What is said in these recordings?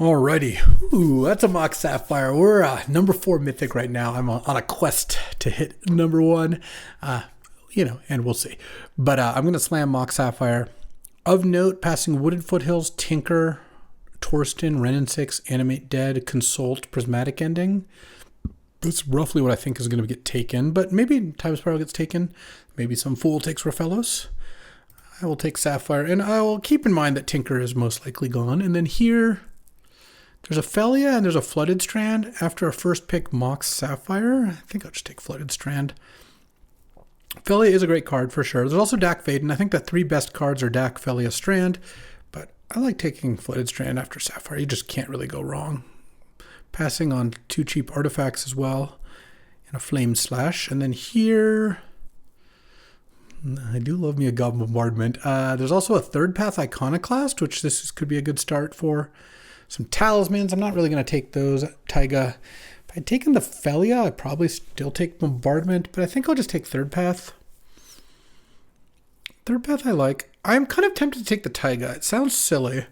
Alrighty. Ooh, that's a Mox Sapphire. We're number 4 mythic right now. I'm on a quest to hit number 1. And we'll see. But I'm going to slam Mox Sapphire. Of note, passing Wooded Foothills, Tinker, Torsten, Renin 6, Animate Dead, Consult, Prismatic Ending. That's roughly what I think is going to get taken. But maybe Time Spiral gets taken. Maybe some fool takes Raphellos. I will take Sapphire. And I will keep in mind that Tinker is most likely gone. And then here, there's a Felia and there's a Flooded Strand. After our first pick, Mox Sapphire. I think I'll just take Flooded Strand. Felia is a great card for sure. There's also Dak Faden. I think the 3 best cards are Dak, Felia, Strand. But I like taking Flooded Strand after Sapphire. You just can't really go wrong. Passing on 2 cheap artifacts as well. And a Flame Slash. And then here, I do love me a God Bombardment. There's also a Third Path Iconoclast, which could be a good start for. Some Talismans. I'm not really going to take those. Taiga. If I'd taken the Felia, I'd probably still take Bombardment, but I think I'll just take Third Path. Third Path I like. I'm kind of tempted to take the Taiga. It sounds silly,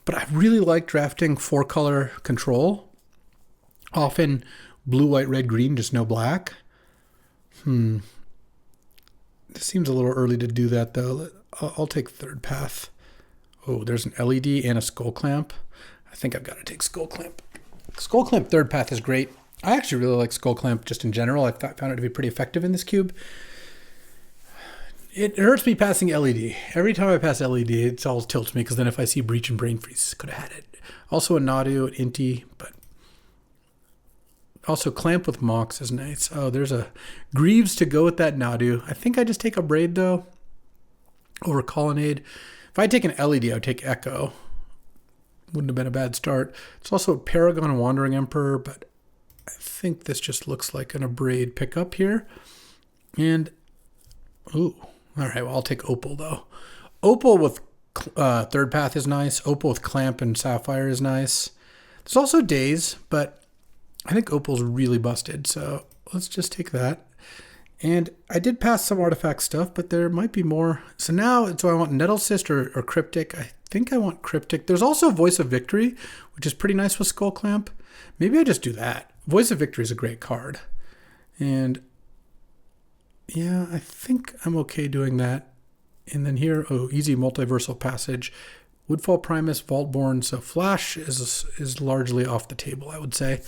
but I really like drafting 4-color control. Often blue, white, red, green, just no black. This seems a little early to do that, though. I'll take Third Path. Oh, there's an LED and a Skull Clamp. I think I've got to take Skull Clamp. Skull Clamp Third Path is great. I actually really like Skull Clamp just in general. I found it to be pretty effective in this cube. It hurts me passing LED. Every time I pass LED, it always tilts me because then if I see Breach and Brain Freeze, could have had it. Also a Nadu, an Inti, but also Clamp with Mox is nice. Oh, there's a Greaves to go with that Nadu. I think I just take a Braid though over Colonnade. If I take an LED, I would take Echo. Wouldn't have been a bad start. It's also a Paragon Wandering Emperor, but I think this just looks like an Abrade pickup here. And, ooh, all right, well, I'll take Opal, though. Opal with Third Path is nice. Opal with Clamp and Sapphire is nice. There's also Daze, but I think Opal's really busted, so let's just take that. And I did pass some artifact stuff, but there might be more. So now, I want Nettle Cyst or Cryptic. I think I want Cryptic. There's also Voice of Victory, which is pretty nice with Skull Clamp. Maybe I just do that. Voice of Victory is a great card. And yeah, I think I'm okay doing that. And then here, easy Multiversal Passage. Woodfall Primus, Vaultborn. So Flash is largely off the table, I would say.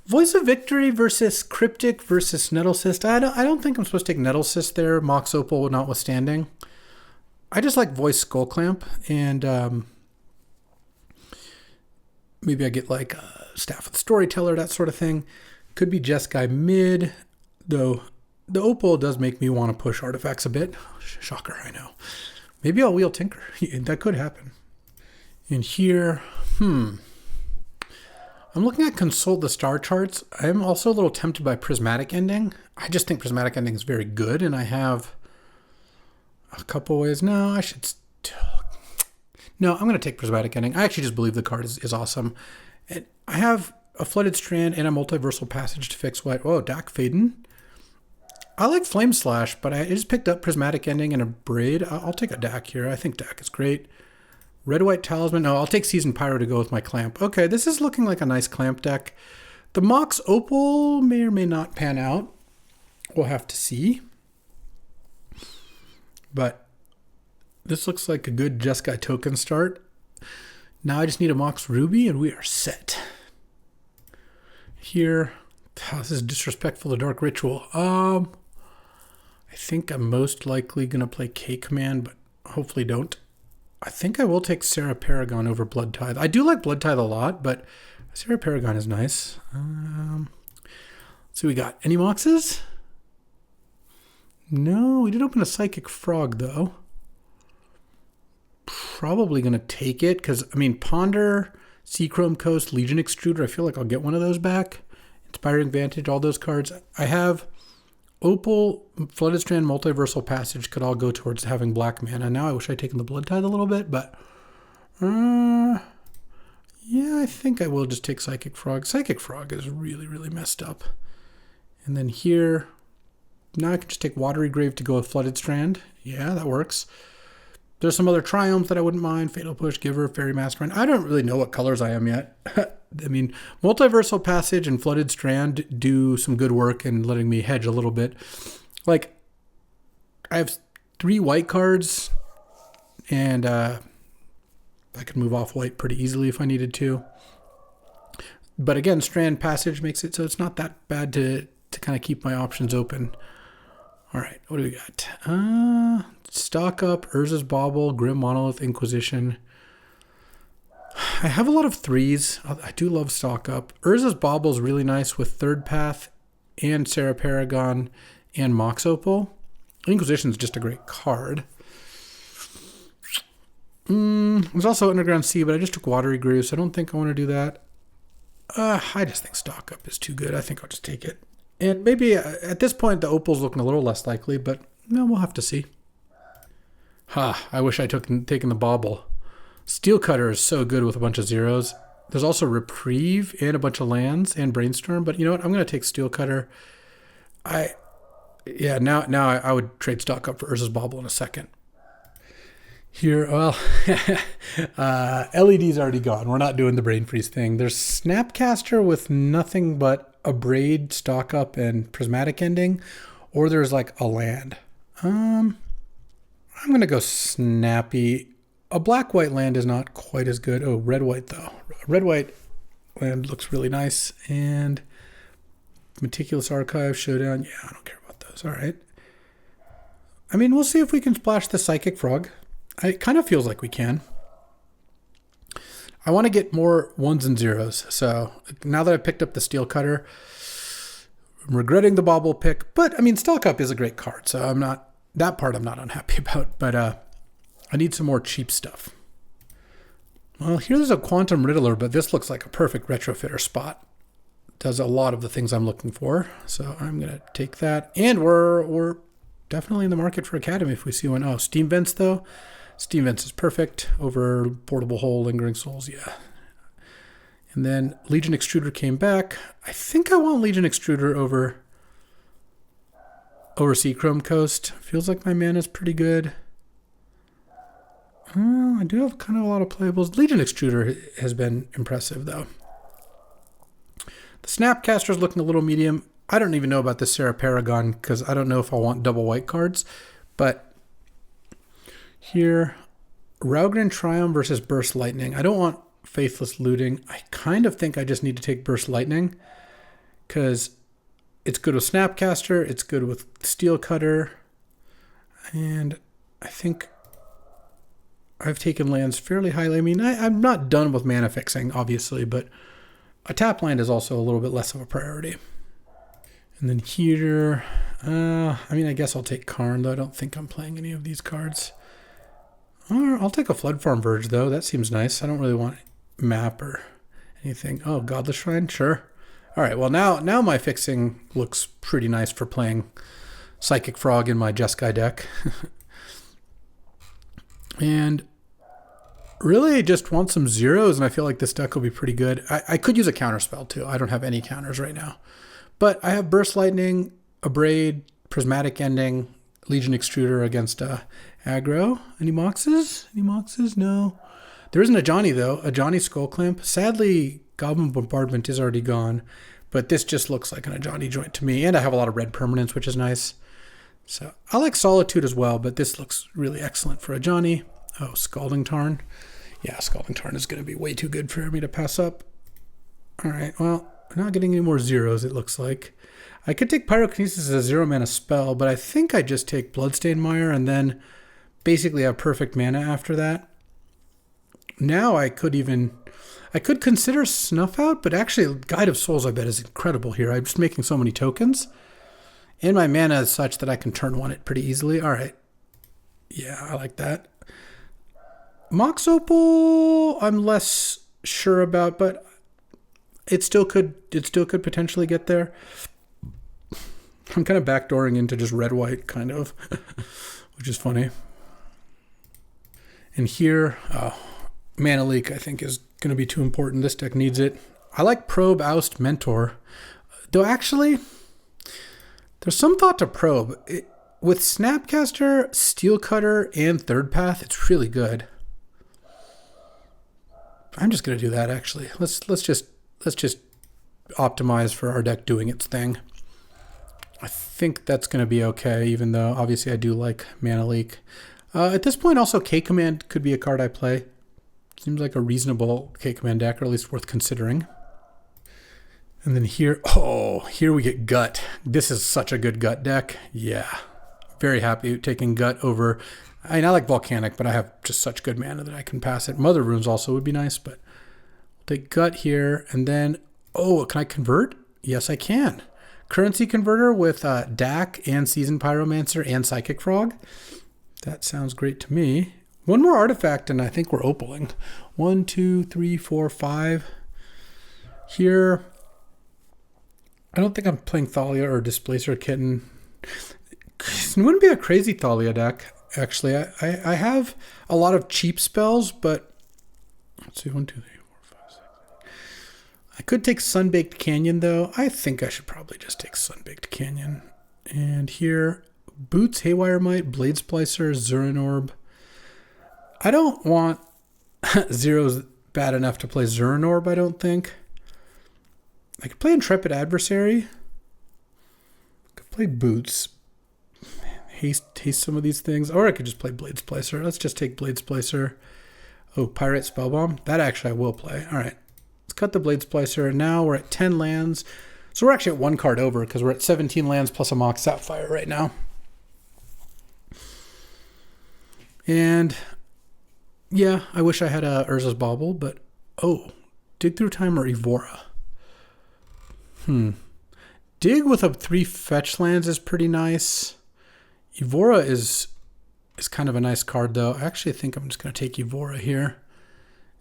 Voice of Victory versus Cryptic versus Nettle Cyst. I don't think I'm supposed to take Nettle Cyst there, Mox Opal notwithstanding. I just like Voice Skull Clamp, and maybe I get like Staff of the Storyteller, that sort of thing. Could be Jeskai mid, though the Opal does make me want to push artifacts a bit. Shocker, I know. Maybe I'll wheel Tinker. That could happen. And here, I'm looking at Consult the Star Charts. I'm also a little tempted by Prismatic Ending. I just think Prismatic Ending is very good, and I have a couple ways. No, I should No, I'm going to take Prismatic Ending. I actually just believe the card is awesome. And I have a Flooded Strand and a Multiversal Passage to fix white. Oh, Dak Faden. I like Flame Slash, but I just picked up Prismatic Ending and a Braid. I'll take a Dak here. I think Dak is great. Red-White Talisman. No, I'll take Seasoned Pyro to go with my Clamp. Okay, this is looking like a nice Clamp deck. The Mox Opal may or may not pan out. We'll have to see. But this looks like a good Jeskai token start. Now I just need a Mox Ruby and we are set. Here, this is disrespectful to Dark Ritual. I think I'm most likely going to play K-Command, but hopefully don't. I think I will take Sarah Paragon over Blood Tithe. I do like Blood Tithe a lot, but Sarah Paragon is nice. So we got any Moxes? No, we did open a Psychic Frog, though. Probably going to take it, because, Ponder, Seachrome Coast, Legion Extruder, I feel like I'll get one of those back. Inspiring Vantage, all those cards. I have Opal, Flooded Strand, Multiversal Passage could all go towards having black mana. Now I wish I'd taken the Blood Tithe a little bit, but yeah, I think I will just take Psychic Frog. Psychic Frog is really, really messed up. And then here, now I can just take Watery Grave to go with Flooded Strand. Yeah, that works. There's some other Triumphs that I wouldn't mind. Fatal Push, Giver, Fairy Mastermind. I don't really know what colors I am yet. I mean, Multiversal Passage and Flooded Strand do some good work in letting me hedge a little bit. Like, I have 3 white cards, and I could move off white pretty easily if I needed to. But again, Strand Passage makes it so it's not that bad to kind of keep my options open. All right, what do we got? Stock Up, Urza's Bauble, Grim Monolith, Inquisition. I have a lot of 3s. I do love Stock Up. Urza's Bauble is really nice with Third Path and Sarah Paragon and Mox Opal. Inquisition is just a great card. There's also Underground Sea, but I just took Watery Grave, so I don't think I want to do that. I just think Stock Up is too good. I think I'll just take it. And maybe at this point, the Opal's looking a little less likely, but no, we'll have to see. I wish I taken the Bauble. Steel Cutter is so good with a bunch of zeros. There's also Reprieve and a bunch of lands and Brainstorm, but you know what? I'm going to take Steel Cutter. Now I would trade Stock Up for Urza's Bauble in a second. Here, well, LED's already gone. We're not doing the Brain Freeze thing. There's Snapcaster with nothing but a Braid, Stock Up, and Prismatic Ending, or there's like a land. I'm going to go Snappy. A black-white land is not quite as good. Oh, red-white, though. Red-white land looks really nice. And Meticulous Archive, Showdown. Yeah, I don't care about those. All right. I mean, we'll see if we can splash the Psychic Frog. It kind of feels like we can. I want to get more 1s and 0s. So now that I've picked up the Steel Cutter, I'm regretting the Bauble pick. But, I mean, Stock Up is a great card, so that part I'm not unhappy about. But I need some more cheap stuff. Well, here's a Quantum Riddler, but this looks like a perfect retrofitter spot. Does a lot of the things I'm looking for. So I'm going to take that. And we're definitely in the market for Academy if we see one. Oh, Steam Vents, though. Steam Vents is perfect over Portable Hole, Lingering Souls, yeah. And then Legion Extruder came back. I think I want Legion Extruder over Seachrome Coast. Feels like my mana's pretty good. I do have kind of a lot of playables. Legion Extruder has been impressive, though. The Snapcaster's looking a little medium. I don't even know about the Sarah Paragon because I don't know if I want double white cards. But here, Raugrin Triumph versus Burst Lightning. I don't want Faithless Looting. I kind of think I just need to take Burst Lightning because it's good with Snapcaster. It's good with Steel Cutter. And I think I've taken lands fairly highly. I mean, I'm not done with mana fixing, obviously, but a tap land is also a little bit less of a priority. And then here, I guess I'll take Karn, though I don't think I'm playing any of these cards. Or I'll take a Flood Farm Verge, though. That seems nice. I don't really want map or anything. Oh, Godless Shrine? Sure. All right, well, now my fixing looks pretty nice for playing Psychic Frog in my Jeskai deck. And really, I just want some zeros, and I feel like this deck will be pretty good. I could use a counterspell, too. I don't have any counters right now. But I have Burst Lightning, Abrade, Prismatic Ending, Legion Extruder against aggro. Any Moxes? Any Moxes? No. There isn't a Johnny, though. A Johnny Skull Clamp. Sadly, Goblin Bombardment is already gone. But this just looks like an Ajani joint to me. And I have a lot of red permanents, which is nice. So I like Solitude as well, but this looks really excellent for Ajani. Oh, Scalding Tarn. Yeah, Scalding Tarn is going to be way too good for me to pass up. All right, well, we're not getting any more zeros, it looks like. I could take Pyrokinesis as a 0-mana spell, but I think I just take Bloodstained Mire and then basically have perfect mana after that. Now I could consider Snuff Out, but actually Guide of Souls, I bet, is incredible here. I'm just making so many tokens. And my mana is such that I can turn one it pretty easily. All right. Yeah, I like that. Mox Opal, I'm less sure about, but it still could potentially get there. I'm kind of backdooring into just red-white, kind of, which is funny. And here, Mana Leak, I think, is going to be too important. This deck needs it. I like Probe, Oust, Mentor. Though, actually, there's some thought to Probe. With Snapcaster, Steel Cutter, and Third Path, it's really good. I'm just gonna do that actually. Let's just optimize for our deck doing its thing. I think that's gonna be okay, even though obviously I do like Mana Leak. At this point, also K-Command could be a card I play. Seems like a reasonable K-Command deck, or at least worth considering. And then here we get Gut. This is such a good Gut deck. Yeah, very happy taking Gut over. I mean, I like Volcanic, but I have just such good mana that I can pass it. Mother Runes also would be nice, but we'll take Gut here. And then, can I convert? Yes, I can. Currency Converter with DAC and Seasoned Pyromancer and Psychic Frog. That sounds great to me. One more artifact, and I think we're opaling. 1, 2, 3, 4, 5. Here, I don't think I'm playing Thalia or Displacer Kitten. It wouldn't be a crazy Thalia deck, actually. I have a lot of cheap spells, but let's see, 1, 2, 3, 4, 5, 6. I could take Sunbaked Canyon, though. I think I should probably just take Sunbaked Canyon. And here, Boots, Haywire Might, Blade Splicer, Zurin Orb. I don't want Zero's bad enough to play Zurin Orb, I don't think. I could play Intrepid Adversary. I could play Boots. Haste some of these things. Or I could just play Blade Splicer. Let's just take Blade Splicer. Oh, Pirate Spellbomb. That actually I will play. All right. Let's cut the Blade Splicer. Now we're at 10 lands. So we're actually at one card over because we're at 17 lands plus a Mox Sapphire right now. And yeah, I wish I had a Urza's Bauble, but Dig Through Time or Evora. Dig with a 3 fetch lands is pretty nice. Evora is kind of a nice card, though. I actually think I'm just going to take Evora here.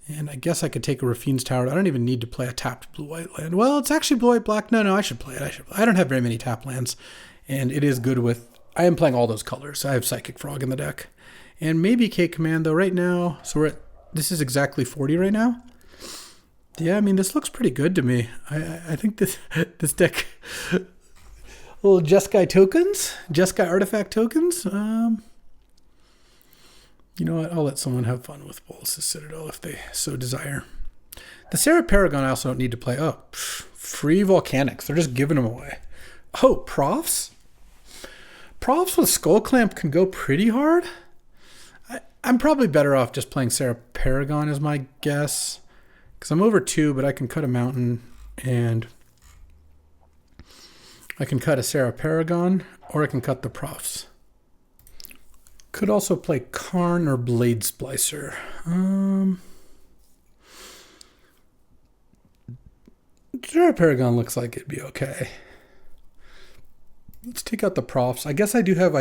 And I guess I could take a Rafine's Tower. I don't even need to play a tapped blue-white land. Well, it's actually blue-white-black. No, I should play it. I don't have very many tap lands. And it is good with... I am playing all those colors. I have Psychic Frog in the deck. And maybe K-Command, though, right now. So we're at... This is exactly 40 right now. Yeah, I mean, this looks pretty good to me. I think this deck... little Jeskai tokens? Jeskai artifact tokens? You know what? I'll let someone have fun with Bolas' Citadel if they so desire. The Sarah Paragon I also don't need to play. Free Volcanics. They're just giving them away. Profs? Profs with Skull Clamp can go pretty hard. I'm probably better off just playing Sarah Paragon is my guess. Because I'm over 2, but I can cut a mountain and I can cut a Sarah Paragon or I can cut the Profs. Could also play Karn or Blade Splicer. Sarah Paragon looks like it'd be okay. Let's take out the Profs. I guess I do have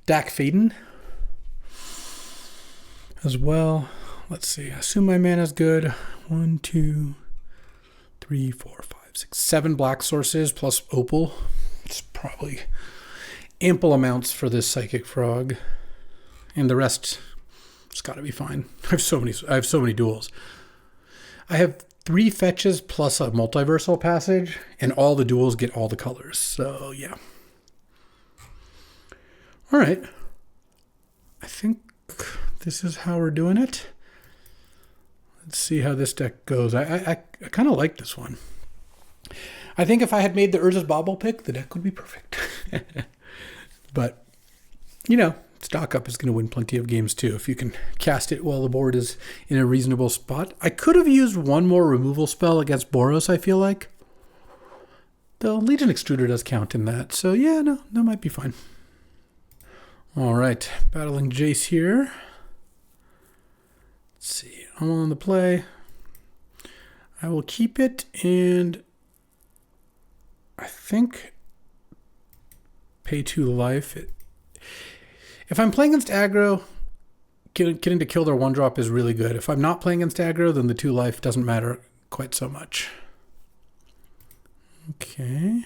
Dak Faden as well. Let's see. Assume my mana's good. 1, 2, 3, 4, 5, 6, 7 black sources plus Opal. It's probably ample amounts for this Psychic Frog. And the rest, it's got to be fine. I have so many duels. I have 3 fetches plus a multiversal passage, and all the duels get all the colors. So, yeah. All right. I think this is how we're doing it. Let's see how this deck goes. I kind of like this one. I think if I had made the Urza's Bauble pick, the deck would be perfect. But, stock up is going to win plenty of games too if you can cast it while the board is in a reasonable spot. I could have used one more removal spell against Boros, I feel like. Though Legion Extruder does count in that. So yeah, no, that might be fine. All right, battling Jace here. Let's see, I'm on the play. I will keep it and I think pay 2 life. If I'm playing against aggro, getting to kill their 1-drop is really good. If I'm not playing against aggro, then the 2 life doesn't matter quite so much. Okay.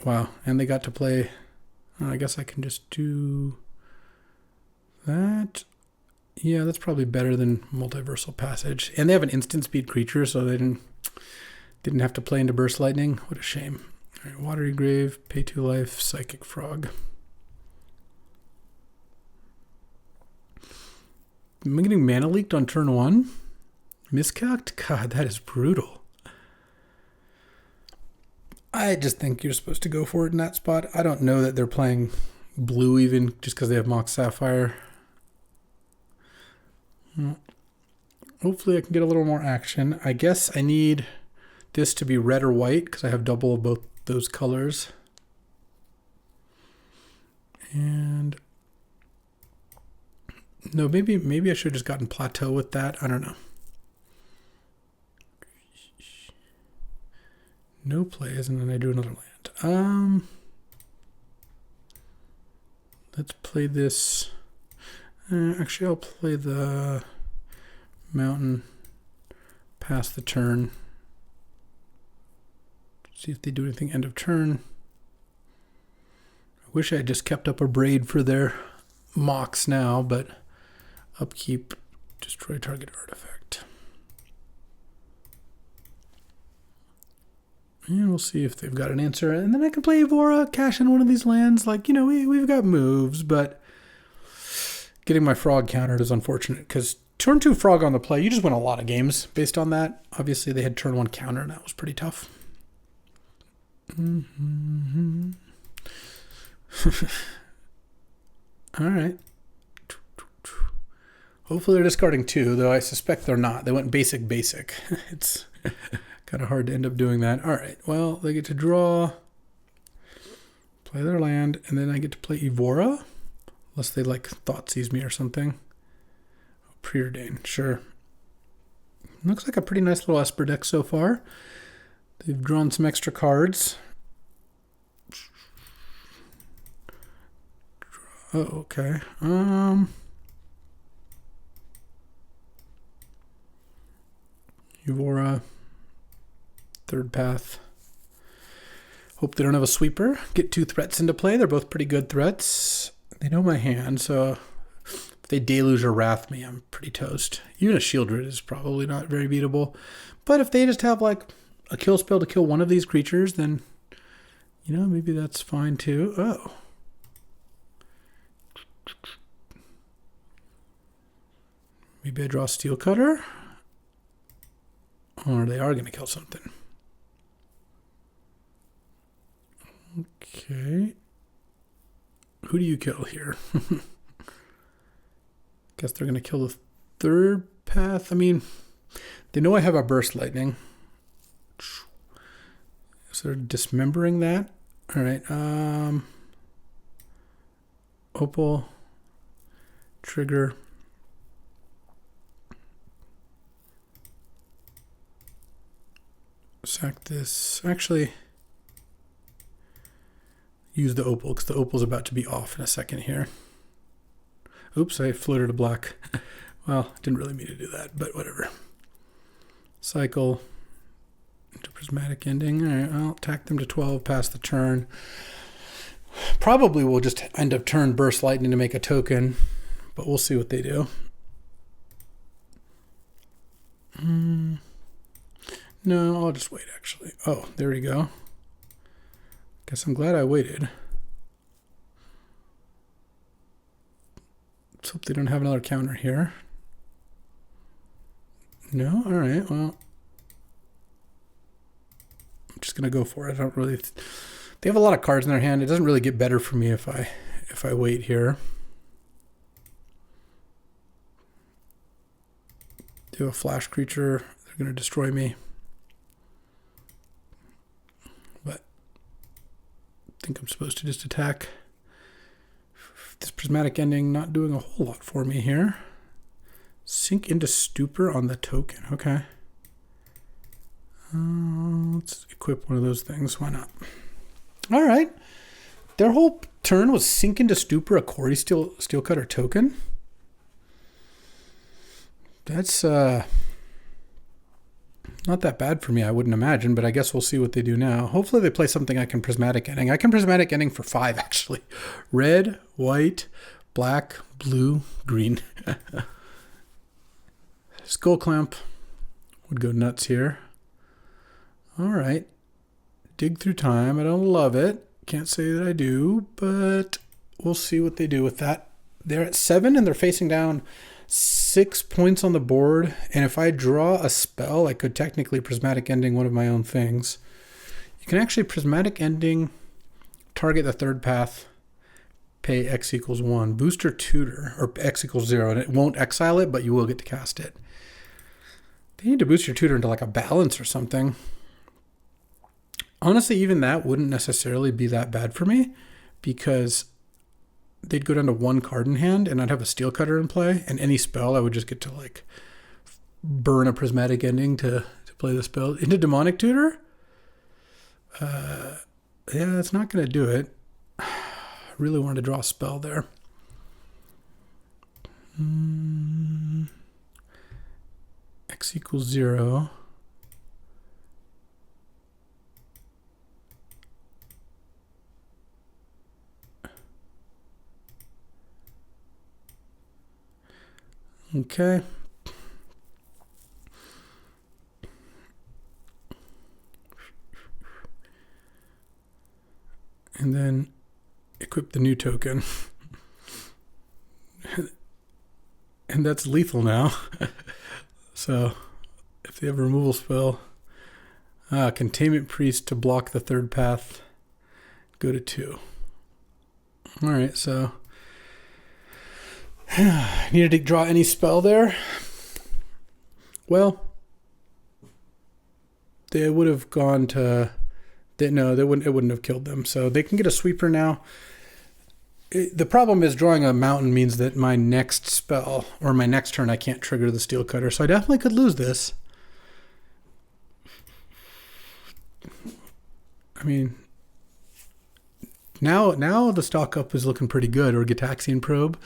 Wow, and they got to play... I guess I can just do that. Yeah, that's probably better than Multiversal Passage. And they have an instant speed creature, so they didn't have to play into Burst Lightning. What a shame. All right, Watery Grave, pay 2 life, Psychic Frog. Am I getting mana leaked on turn 1? Miscalced? God, that is brutal. I just think you're supposed to go for it in that spot. I don't know that they're playing blue even just because they have Mox Sapphire. Hopefully I can get a little more action. I guess I need this to be red or white because I have double of both those colors. And no, maybe I should have just gotten Plateau with that. I don't know. No plays, and then I do another land. Let's play this. Actually, I'll play the mountain past the turn. See if they do anything end of turn. I wish I had just kept up a braid for their Mox now, but upkeep, destroy target artifact. And we'll see if they've got an answer. And then I can play Evora, cash in one of these lands. Like, you know, we've got moves, but getting my frog countered is unfortunate because turn 2 frog on the play, you just win a lot of games based on that. Obviously, they had turn 1 counter, and that was pretty tough. All right. Hopefully they're discarding 2, though I suspect they're not. They went basic. It's kind of hard to end up doing that. All right, well, they get to draw, play their land, and then I get to play Evora, unless they, like, Thoughtseize me or something. Preordain, sure. Looks like a pretty nice little Esper deck so far. They've drawn some extra cards. Oh, okay. Evora, third path. Hope they don't have a sweeper. Get 2 threats into play. They're both pretty good threats. They know my hand, so if they deluge or wrath me, I'm pretty toast. Even a Shieldred is probably not very beatable. But if they just have like a kill spell to kill one of these creatures, then, you know, maybe that's fine too. Oh. Maybe I draw Steel Cutter. Or they are going to kill something. Okay. Who do you kill here? Guess they're going to kill the third path. I mean, they know I have a Burst Lightning. So they're dismembering that. All right. Opal. Trigger. Sack this. Actually, use the opal because the opal's about to be off in a second here. Oops, I floated a black. Well, didn't really mean to do that, but whatever. Cycle into prismatic ending. All right, I'll attack them to 12 past the turn. Probably we'll just end up turn burst lightning to make a token, but we'll see what they do. No, I'll just wait, actually. Oh, there we go. Guess I'm glad I waited. Let's hope they don't have another counter here. No? All right, well. I'm just going to go for it. I don't really... They have a lot of cards in their hand. It doesn't really get better for me if I wait here. They have a flash creature. They're going to destroy me. I think I'm supposed to just attack. This prismatic ending not doing a whole lot for me here. Sink into stupor on the token. Okay. Let's equip one of those things. Why not? All right. Their whole turn was sink into stupor, a Corey Steelcutter token. That's not that bad for me, I wouldn't imagine, but I guess we'll see what they do now. Hopefully they play something I can prismatic ending. I can prismatic ending for 5, actually. Red, white, black, blue, green. Skull Clamp would go nuts here. All right. Dig Through Time. I don't love it. Can't say that I do, but we'll see what they do with that. They're at 7 and they're facing down 6 points on the board. And if I draw a spell, I could technically Prismatic Ending one of my own things. You can actually Prismatic Ending, target the third path, pay X equals 1. Booster Tutor, or X equals 0. And it won't exile it, but you will get to cast it. They need to boost your tutor into like a balance or something. Honestly, even that wouldn't necessarily be that bad for me because they'd go down to 1 card in hand and I'd have a Steel Cutter in play, and any spell I would just get to like burn a Prismatic Ending to play the spell. Into Demonic Tutor? Yeah, that's not going to do it. I really wanted to draw a spell there. X equals 0. Okay. And then equip the new token. And that's lethal now. So if they have a removal spell, Containment Priest to block the third path, go to 2. All right, so needed to draw any spell there. Well, they would have gone to. No, they wouldn't. It wouldn't have killed them. So they can get a sweeper now. The problem is drawing a mountain means that my next spell or my next turn I can't trigger the Steel Cutter. So I definitely could lose this. I mean, now the stock up is looking pretty good, or Gitaxian Probe.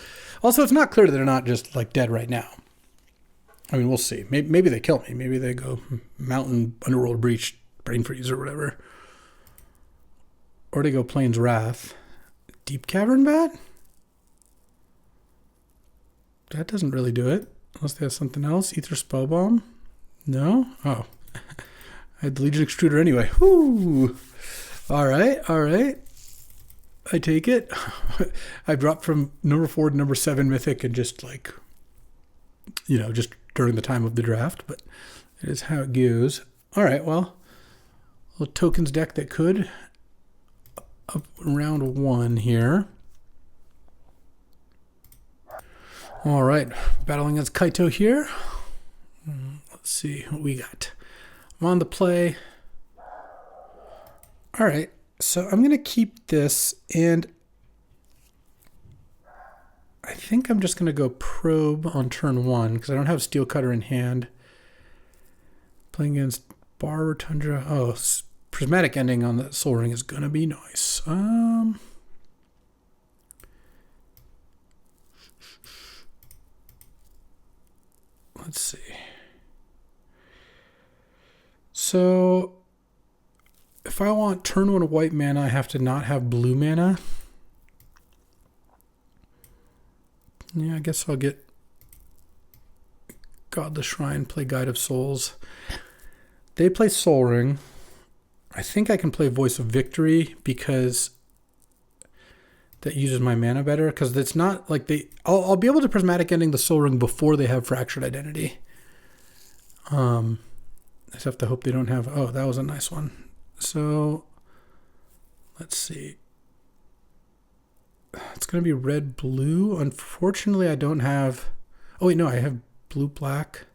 Also, it's not clear that they're not just like dead right now. I mean, we'll see. Maybe they kill me. Maybe they go Mountain, Underworld Breach, Brain Freeze, or whatever. Or they go Plains Wrath. Deep Cavern Bat? That doesn't really do it. Unless they have something else. Ether Spellbomb? No? Oh. I had the Legion Extruder anyway. Whoo! Alright. I take it. I dropped from number 4 to number 7 Mythic and just like, just during the time of the draft, but it is how it goes. Alright, well, a little tokens deck that could. Up round 1 here. Alright, battling against Kaito here. Let's see what we got. I'm on the play. Alright, so I'm going to keep this, and I think I'm just going to go Probe on turn 1 because I don't have Steel Cutter in hand. Playing against Bar Tundra. Oh, Prismatic Ending on that Soul Ring is going to be nice. Let's see. So if I want turn 1 white mana, I have to not have blue mana. Yeah, I guess I'll get Godless Shrine, play Guide of Souls. They play Soul Ring. I think I can play Voice of Victory because that uses my mana better. Because it's not like I'll be able to Prismatic Ending the Soul Ring before they have Fractured Identity. I just have to hope they don't have. Oh, that was a nice one. So let's see. It's going to be red, blue. Unfortunately, I don't have. Oh wait, no, I have blue, black.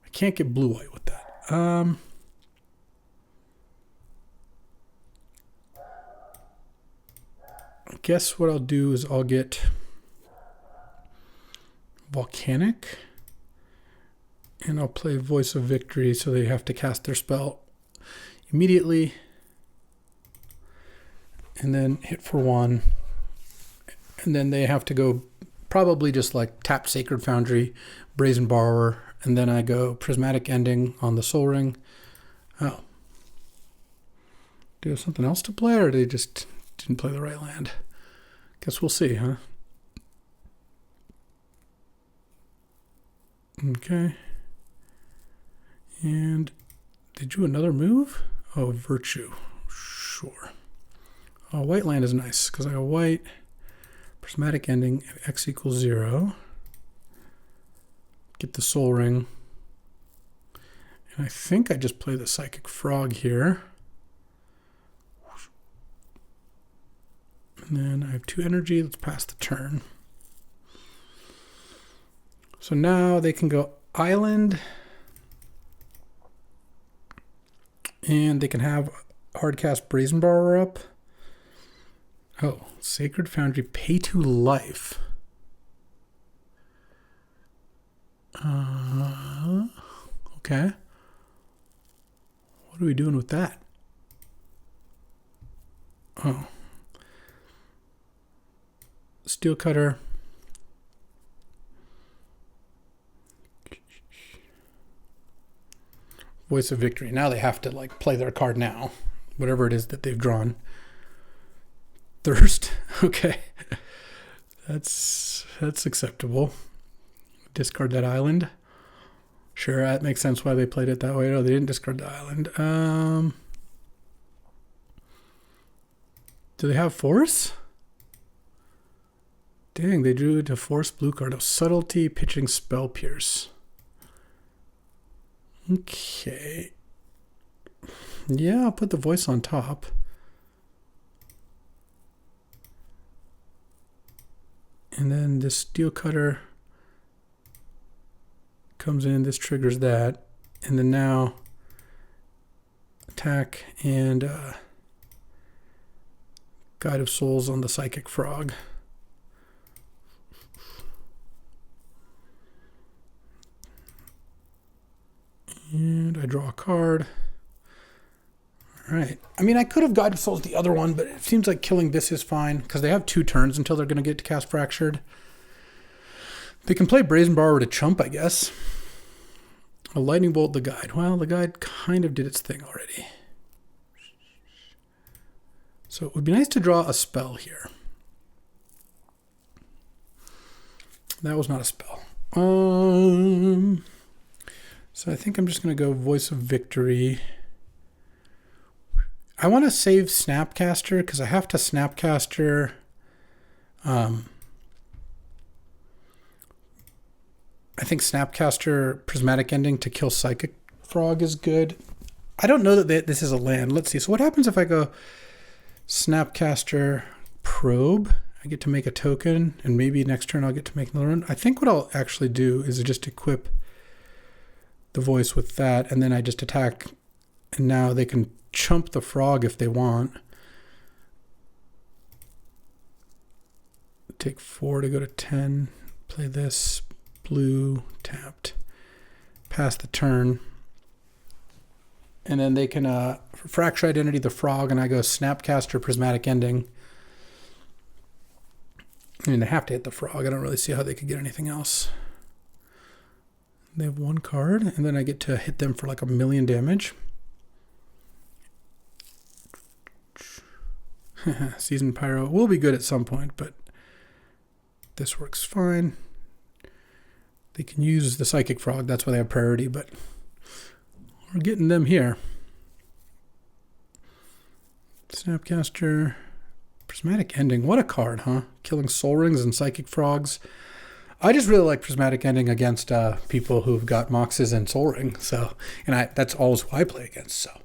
I can't get blue, white with that. I guess what I'll do is I'll get Volcanic, and I'll play Voice of Victory so they have to cast their spell immediately, and then hit for 1, and then they have to go probably just like tap Sacred Foundry, Brazen Borrower, and then I go Prismatic Ending on the Soul Ring. Oh. Do you have something else to play, or they just didn't play the right land? Guess we'll see, huh? Okay. And did you another move? Oh, virtue. Sure. Oh, white land is nice because I got white. Prismatic ending. X equals 0. Get the soul ring. And I think I just play the psychic frog here. And then I have 2 energy. Let's pass the turn. So now they can go island. And they can have hardcast Brazen Borrower up. Oh, Sacred Foundry, pay to life. Okay. What are we doing with that? Oh. Steel Cutter. Voice of Victory. Now they have to like play their card now. Whatever it is that they've drawn. Thirst. Okay. That's acceptable. Discard that island. Sure, that makes sense why they played it that way. No, they didn't discard the island. Do they have force? Dang, they drew to force blue card. Oh, subtlety, pitching, spell pierce. Okay. Yeah, I'll put the voice on top. And then this steel cutter comes in, this triggers that. And then now attack and Guide of Souls on the psychic frog. And I draw a card. All right. I mean, I could have Guide of Souls the other one, but it seems like killing this is fine because they have 2 turns until they're going to get to cast Fractured. They can play Brazen Borrower to chump, I guess. A Lightning Bolt the Guide. Well, the Guide kind of did its thing already. So it would be nice to draw a spell here. That was not a spell. So I think I'm just going to go Voice of Victory. I want to save Snapcaster because I have to Snapcaster. I think Snapcaster Prismatic Ending to kill Psychic Frog is good. I don't know that this is a land. Let's see. So what happens if I go Snapcaster Probe? I get to make a token, and maybe next turn I'll get to make another one. I think what I'll actually do is just equip the voice with that, and then I just attack, and now they can chump the frog if they want. Take 4 to go to 10. Play this. Blue, tapped. Pass the turn. And then they can Fracture Identity the frog, and I go Snapcaster Prismatic Ending. I mean, they have to hit the frog. I don't really see how they could get anything else. They have 1 card, and then I get to hit them for like 1,000,000 damage. Seasoned Pyro will be good at some point, but this works fine. They can use the Psychic Frog. That's why they have priority, but we're getting them here. Snapcaster, Prismatic Ending. What a card, huh? Killing Soul Rings and Psychic Frogs. I just really like Prismatic Ending against people who've got Moxes and Soul Ring. So, and that's always who I play against. So,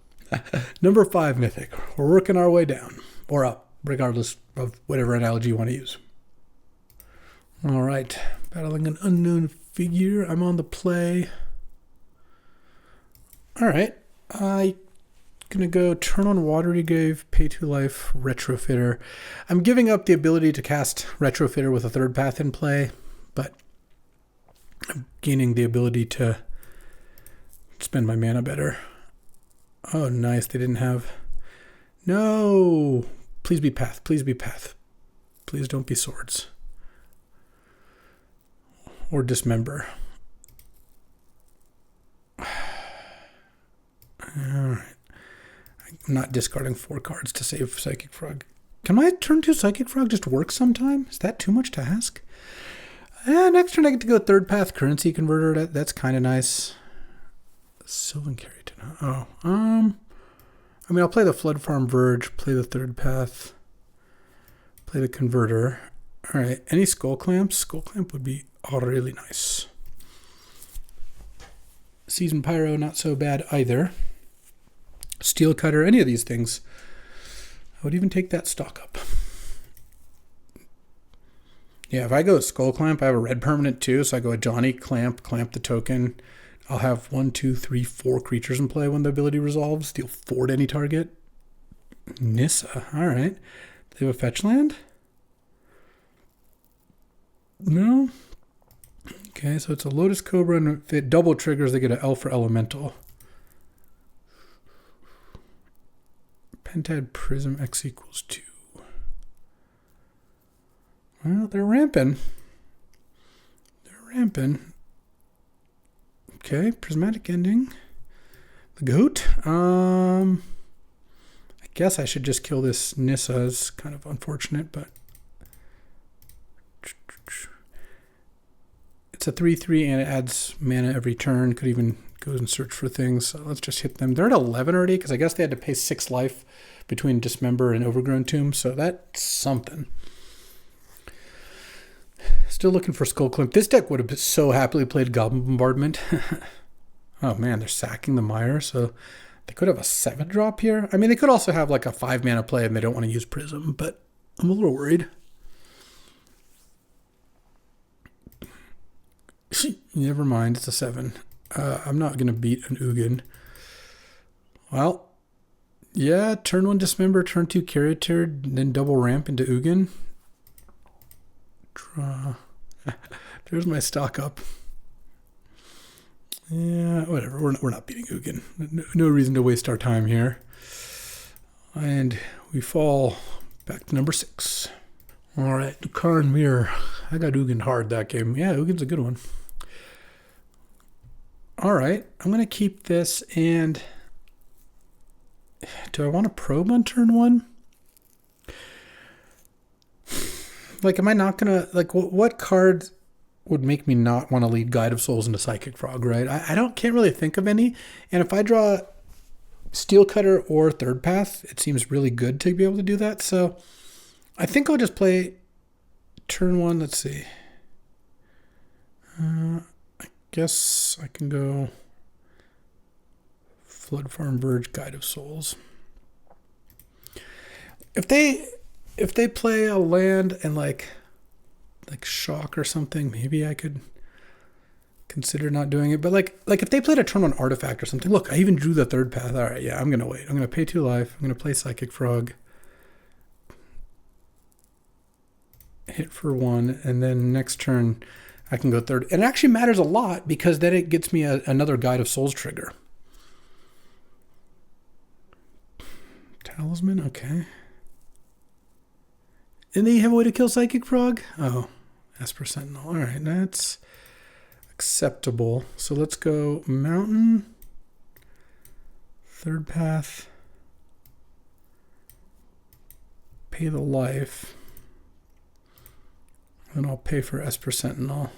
number 5 Mythic. We're working our way down or up, regardless of whatever analogy you want to use. All right, battling an unknown figure. I'm on the play. All right, I'm gonna go turn on Watery Grave, pay 2 life, Retrofitter. I'm giving up the ability to cast Retrofitter with a 3rd path in play, but I'm gaining the ability to spend my mana better. Oh, nice. They didn't have... No! Please be path. Please be path. Please don't be swords. Or dismember. All right. I'm not discarding 4 cards to save Psychic Frog. Can my turn 2 Psychic Frog just work sometime? Is that too much to ask? Next turn I get to go 3rd path Currency Converter. That's kind of nice. Sylvan Carrington. Oh. I mean, I'll play the Flood Farm Verge, play the Third Path, play the Converter. All right, any Skull Clamps? Skull Clamp would be really nice. Seasoned Pyro, not so bad either. Steel Cutter, any of these things. I would even take that stock up. Yeah, if I go Skull Clamp, I have a red permanent too, so I go a Johnny Clamp, clamp the token. I'll have 1, 2, 3, 4 creatures in play when the ability resolves. Deal 4 to any target. Nissa, all right. They have a fetch land? No? Okay, so it's a Lotus Cobra, and if it double triggers, they get an Elf or Elemental. Pentad Prism X equals 2. Well, they're ramping. They're ramping. Okay, Prismatic Ending. The goat. I guess I should just kill this Nissa. It's kind of unfortunate, but it's a 3/3 and it adds mana every turn. Could even go and search for things. So let's just hit them. They're at 11 already because I guess they had to pay 6 life between Dismember and Overgrown Tomb. So that's something. Still looking for Skull Clamp. This deck would have so happily played Goblin Bombardment. Oh man, they're sacking the Mire, so they could have a 7-drop here. I mean, they could also have like a 5-mana play and they don't want to use Prism, but I'm a little worried. Never mind, it's a 7. I'm not going to beat an Ugin. Well, yeah, turn 1 Dismember, turn 2 Charioteer, then double ramp into Ugin. Draw. There's my stock up. Yeah, whatever. We're not beating Ugin. No reason to waste our time here. And we fall back to number 6. All right, Karn Mirror. I got Ugin hard that game. Yeah, Ugin's a good one. All right, I'm going to keep this, and do I want to probe on turn 1? Like, am I not going to, like, what card would make me not want to lead Guide of Souls into Psychic Frog, right? Can't really think of any. And if I draw Steel Cutter or Third Path, it seems really good to be able to do that. So I think I'll just play turn 1. Let's see. I guess I can go Flood Farm Verge, Guide of Souls. If they play a land and like Shock or something, maybe I could consider not doing it. But like if they played a turn 1 artifact or something, look, I even drew the Third Path. All right, yeah, I'm gonna wait. I'm gonna pay 2 life. I'm gonna play Psychic Frog, hit for 1, and then next turn I can go third. And it actually matters a lot because then it gets me another Guide of Souls trigger. Talisman, okay. And then you have a way to kill Psychic Frog? Oh, Esper Sentinel. All right, that's acceptable. So let's go Mountain, Third Path, pay the life, and I'll pay for Esper Sentinel.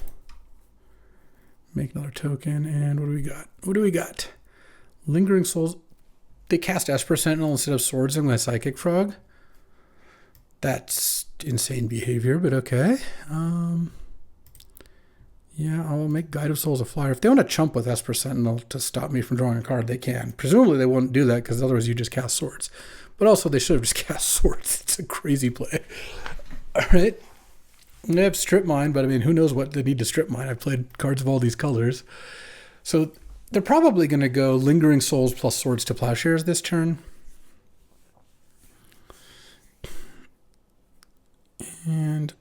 Make another token, and what do we got? What do we got? Lingering Souls. They cast Esper Sentinel instead of Swords in my Psychic Frog. That's insane behavior, but okay. Yeah, I'll make Guide of Souls a flyer. If they want to chump with Esper Sentinel to stop me from drawing a card, they can. Presumably they won't do that because otherwise you just cast Swords. But also they should have just cast Swords. It's a crazy play. All right. They have Strip Mine, but I mean, who knows what they need to Strip Mine. I've played cards of all these colors. So they're probably going to go Lingering Souls plus Swords to Plowshares this turn. And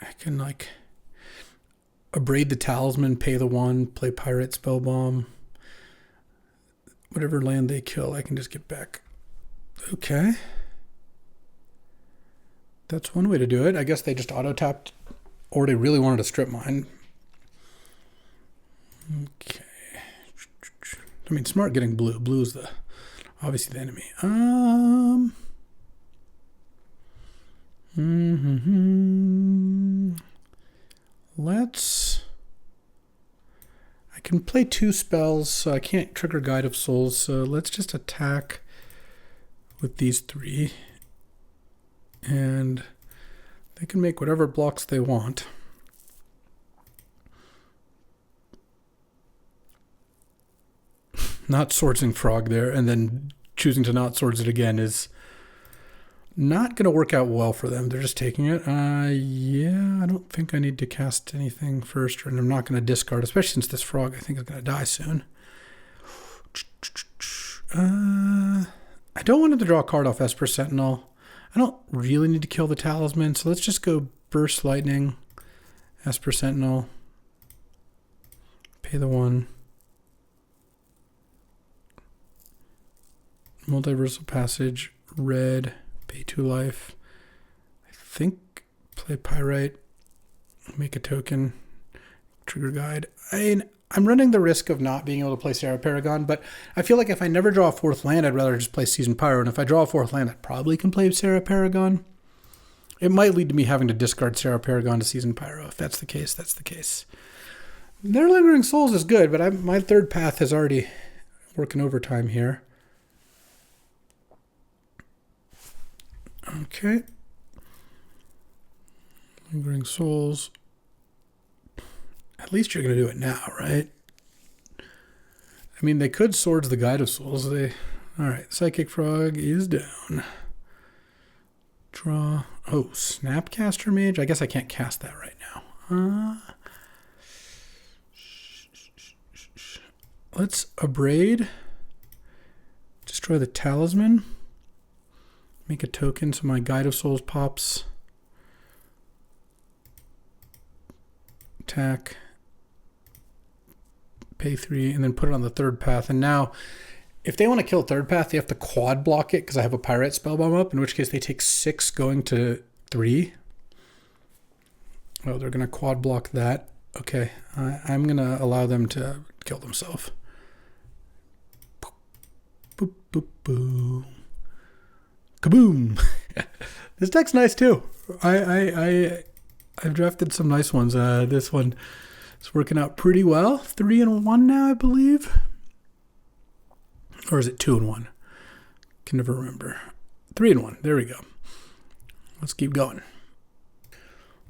I can like Abrade the Talisman, pay the 1, play Pirate, Spellbomb. Whatever land they kill, I can just get back. Okay. That's one way to do it. I guess they just auto-tapped, or they really wanted to Strip Mine. Okay. I mean, smart getting blue. Blue's obviously the enemy. can play 2 spells, so I can't trigger Guide of Souls, so let's just attack with these 3. And they can make whatever blocks they want. Not Swordsing Frog there, and then choosing to not Swords it again is not going to work out well for them. They're just taking it. Yeah, I don't think I need to cast anything first, and I'm not going to discard, especially since this frog I think is going to die soon. I don't want him to draw a card off Esper Sentinel. I don't really need to kill the Talisman, so let's just go Burst Lightning, Esper Sentinel, pay the 1. Multiversal Passage, red, pay 2 life. I think play Pyrite, make a token, trigger Guide. I'm running the risk of not being able to play Sarah Paragon, but I feel like if I never draw a 4th land, I'd rather just play Seasoned Pyro. And if I draw a 4th land, I probably can play Sarah Paragon. It might lead to me having to discard Sarah Paragon to Seasoned Pyro. If that's the case, that's the case. Their Lingering Souls is good, but my 3rd path is already working overtime here. Okay. Lingering Souls. At least you're going to do it now, right? I mean, they could Swords the Guide of Souls. All right, Psychic Frog is down. Draw. Oh, Snapcaster Mage? I guess I can't cast that right now. Let's Abrade. Destroy the Talisman. Make a token so my Guide of Souls pops. Attack. Pay 3, and then put it on the 3rd path. And now, if they want to kill 3rd path, they have to quad block it because I have a Pyrite Spellbomb up, in which case they take 6 going to 3. Oh, they're going to quad block that. Okay, I'm going to allow them to kill themselves. Boop, boop, boop, boop. Kaboom! This deck's nice too. I've drafted some nice ones. This one is working out pretty well. 3-1 now, I believe. Or is it 2-1? Can never remember. 3-1. There we go. Let's keep going.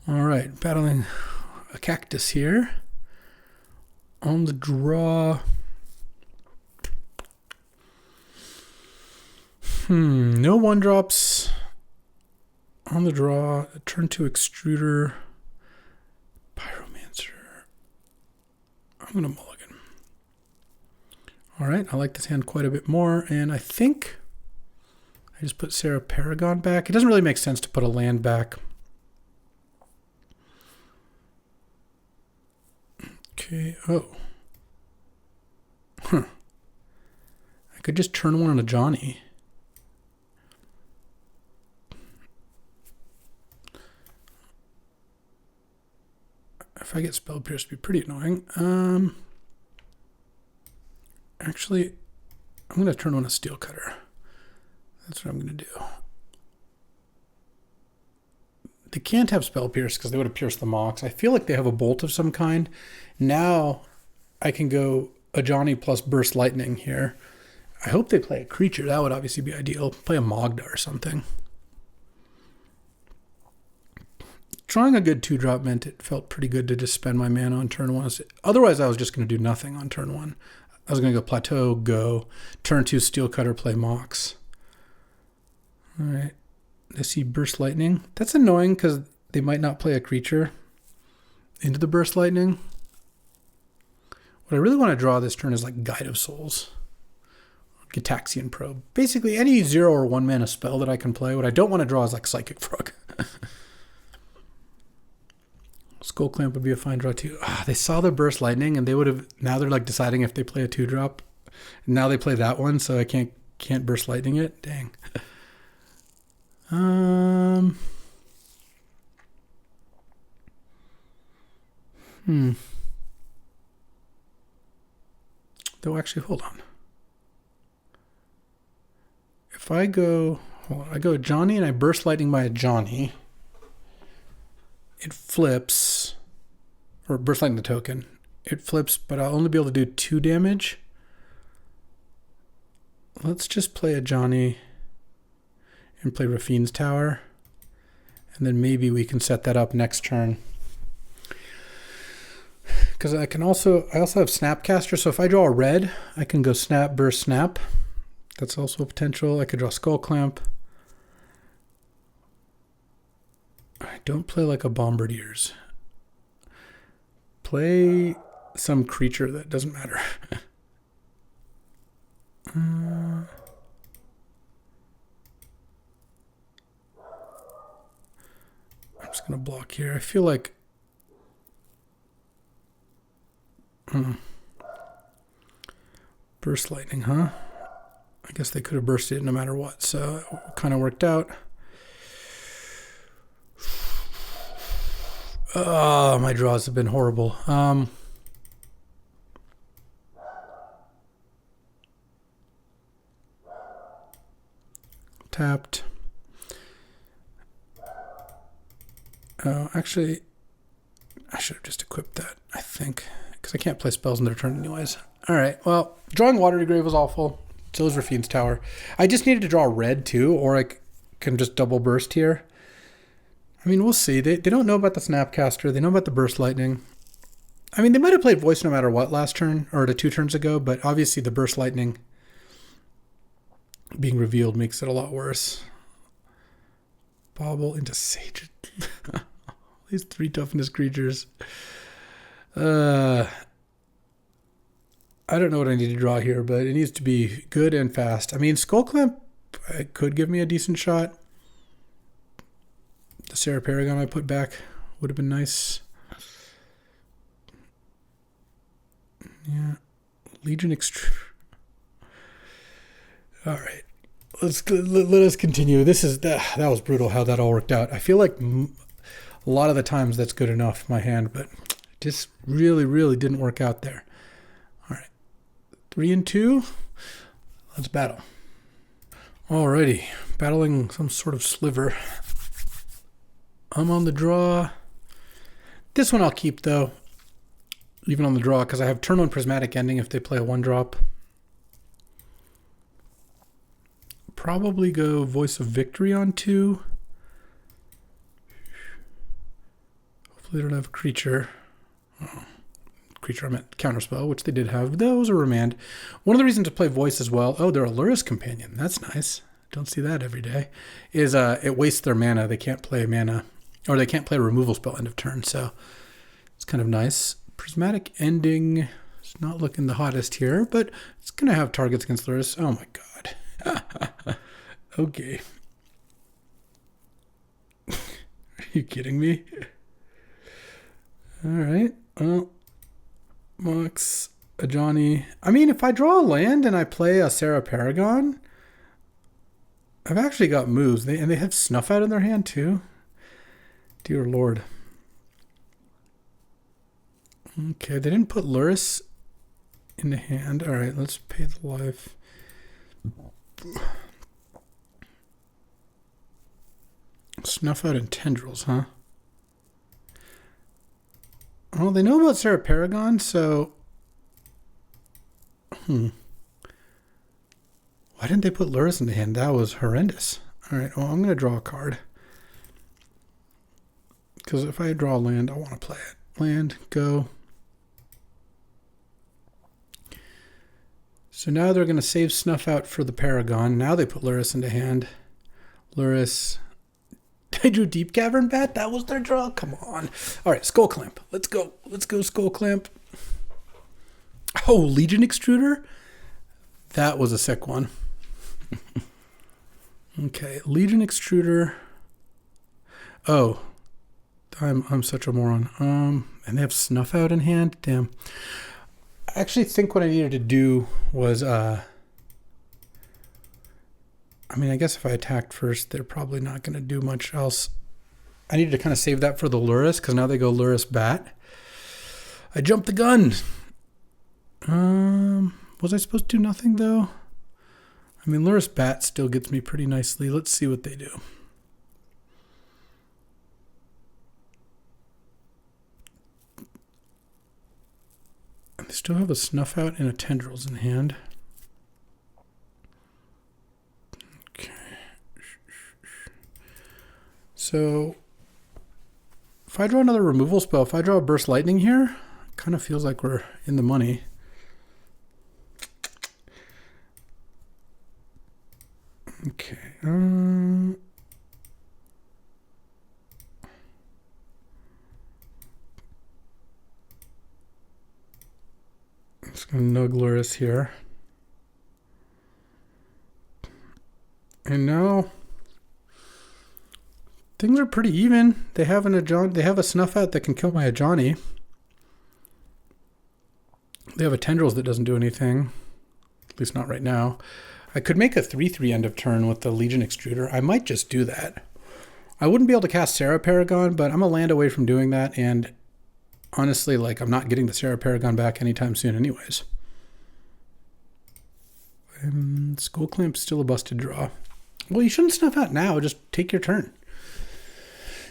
All right, battling a cactus here. On the draw. No 1-drops. On the draw, turn 2 Extruder, Pyromancer. I'm going to mulligan. All right, I like this hand quite a bit more, and I think I just put Sarah Paragon back. It doesn't really make sense to put a land back. Okay, oh. I could just turn 1 on a Johnny. If I get Spell Pierce, it'd be pretty annoying. Actually, I'm going to turn on a Steel Cutter. That's what I'm going to do. They can't have Spell Pierce because they would have pierced the Mox. I feel like they have a Bolt of some kind. Now I can go a Johnny plus Burst Lightning here. I hope they play a creature. That would obviously be ideal. Play a Mogda or something. Drawing a good 2-drop meant it felt pretty good to just spend my mana on turn 1. Otherwise, I was just going to do nothing on turn 1. I was going to go Plateau, go. Turn 2, Steel Cutter, play Mox. All right. I see Burst Lightning. That's annoying because they might not play a creature into the Burst Lightning. What I really want to draw this turn is like Guide of Souls. Gitaxian Probe. Basically, any 0 or 1 mana spell that I can play. What I don't want to draw is like Psychic Frog. Skull Clamp would be a fine draw too. They saw the Burst Lightning and they would have, now they're like deciding if they play a 2-drop. Now they play that one, so I can't Burst Lightning it. Dang. Though actually, hold on. If I go, I go Johnny and I Burst Lightning by a Johnny. It flips, or Burst Lightning the token. it flips, but I'll only be able to do 2 damage. Let's just play a Johnny and play Rafine's Tower. And then maybe we can set that up next turn. Because I also have Snapcaster, so if I draw a red, I can go snap, burst, snap. That's also a potential. I could draw Skull Clamp. I don't play like a Bombardiers. Play some creature that doesn't matter. I'm just going to block here. I feel like... Burst Lightning, huh? I guess they could have bursted it no matter what, so it kind of worked out. Oh, my draws have been horrible. Tapped. Oh, actually, I should have just equipped that, I think, because I can't play spells in their turn anyways. All right, well, drawing Watery Grave was awful. So is Rafine's Tower. I just needed to draw red too, or I can just double burst here. I mean, we'll see. They don't know about the Snapcaster. They know about the Burst Lightning. I mean, they might have played Voice no matter what last turn, or 2 turns ago, but obviously the Burst Lightning being revealed makes it a lot worse. Bobble into Sage. These 3 toughness creatures. I don't know what I need to draw here, but it needs to be good and fast. I mean, Skull Clamp could give me a decent shot. The Sarah Paragon I put back would have been nice. Yeah. Legion Extruder. All right. Let us continue. That was brutal how that all worked out. I feel like a lot of the times that's good enough, my hand, but just really, really didn't work out there. All right. 3 and 2. Let's battle. Alrighty. Battling some sort of sliver. I'm on the draw. This one I'll keep, though. Even on the draw, because I have turn 1 Prismatic Ending if they play a 1-drop. Probably go Voice of Victory on 2. Hopefully they don't have a creature. Oh, creature, I meant Counterspell, which they did have. Those are remand. One of the reasons to play Voice as well, oh, they're a Luris Companion. That's nice. Don't see that every day. Is it wastes their mana. They can't play mana, or they can't play a removal spell end of turn, so it's kind of nice. Prismatic Ending is not looking the hottest here, but it's going to have targets against Luris. Oh my god. Okay. Are you kidding me? All right. Well, Mox, a Johnny. I mean, if I draw a land and I play a Sarah Paragon, I've actually got moves. And they have Snuff Out in their hand too. Dear Lord. Okay, they didn't put Luris in the hand. All right, let's pay the life. Snuff Out and Tendrils, huh? Well, they know about Sarah Paragon, so... Why didn't they put Luris in the hand? That was horrendous. All right, well, I'm going to draw a card. Because if I draw a land, I want to play it. Land, go. So now they're going to save Snuff Out for the Paragon. Now they put Luris into hand. Luris... I drew Deep Cavern Bat. That was their draw. Come on. All right, Skull Clamp. Let's go. Let's go, Skull Clamp. Oh, Legion Extruder. That was a sick one. Okay, Legion Extruder. Oh, I'm such a moron. And they have Snuff Out in hand. Damn. I actually think what I needed to do was I mean, I guess if I attacked first, they're probably not going to do much else. I needed to kind of save that for the Luris, because now they go Luris Bat. I jumped the gun. Was I supposed to do nothing, though? I mean, Luris Bat still gets me pretty nicely. Let's see what they do. They still have a Snuff Out and a Tendrils in hand. Okay. So if I draw another removal spell, if I draw a Burst Lightning here, it kind of feels like we're in the money. Okay. Just going to Nugluris here. And now things are pretty even. They have a Snuff Out that can kill my Ajani. They have a Tendrils that doesn't do anything. At least not right now. I could make a 3/3 end of turn with the Legion Extruder. I might just do that. I wouldn't be able to cast Sarah Paragon, but I'm a land away from doing that, and honestly, like, I'm not getting the Sarah Paragon back anytime soon anyways. Skull Clamp's still a busted draw. Well, you shouldn't Snuff Out now. Just take your turn.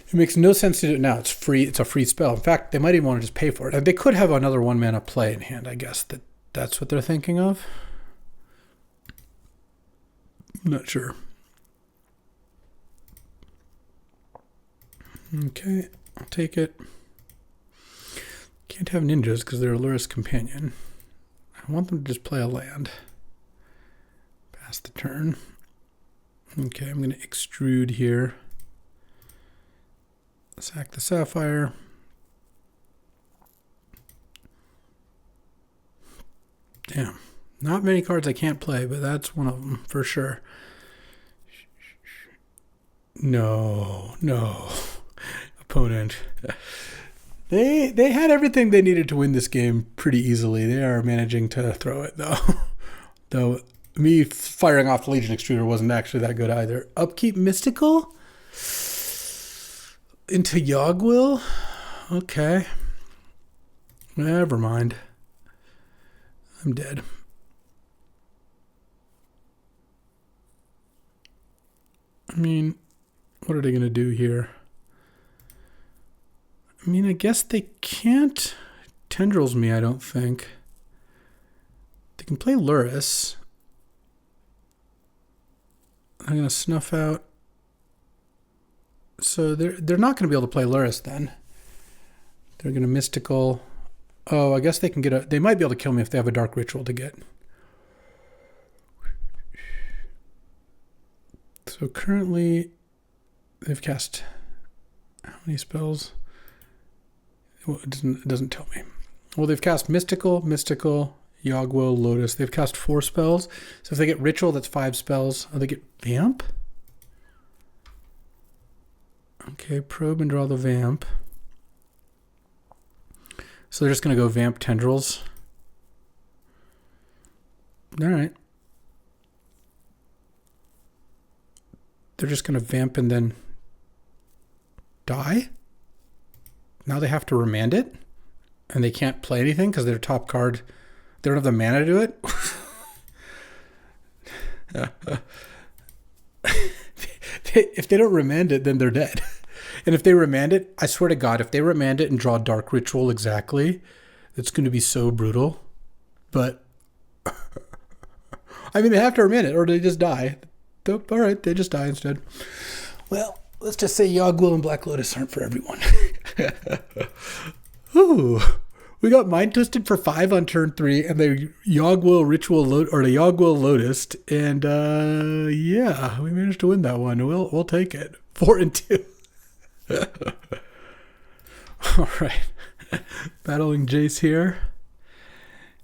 It makes no sense to do it now. It's free. It's a free spell. In fact, they might even want to just pay for it. And they could have another 1-mana play in hand, I guess. That's what they're thinking of. I'm not sure. Okay, I'll take it. Can't have ninjas because they're Luris Companion. I want them to just play a land. Pass the turn. Okay, I'm going to extrude here. Sack the Sapphire. Damn. Not many cards I can't play, but that's one of them for sure. No. Opponent. They had everything they needed to win this game pretty easily. They are managing to throw it, though. Though me firing off the Legion Extruder wasn't actually that good either. Upkeep Mystical? Into Yogg-Will? Okay. Never mind. I'm dead. I mean, what are they going to do here? I mean, I guess they can't Tendrils me, I don't think. They can play Luris. I'm going to Snuff Out. So they're not going to be able to play Luris then. They're going to Mystical. Oh, I guess they can get they might be able to kill me if they have a Dark Ritual to get. So currently, they've cast how many spells? Well, it doesn't tell me. Well, they've cast Mystical, Yogg-Will, Lotus. They've cast 4 spells. So if they get Ritual, that's 5 spells. Oh, they get Vamp? Okay, Probe and draw the Vamp. So they're just going to go Vamp Tendrils. All right. They're just going to Vamp and then die? Now they have to remand it? And they can't play anything because their top card, they don't have the mana to do it? If they don't remand it, then they're dead. And if they remand it, I swear to God, if they remand it and draw Dark Ritual exactly, it's going to be so brutal. But, I mean, they have to remand it or they just die. All right, they just die instead. Well, let's just say Yogg-Will and Black Lotus aren't for everyone. Ooh, we got Mind Twisted for 5 on turn 3, and the Yogg-Will Ritual or the Yogg-Will Lotus, and yeah, we managed to win that one. We'll take it. 4-2. All right, battling Jace here,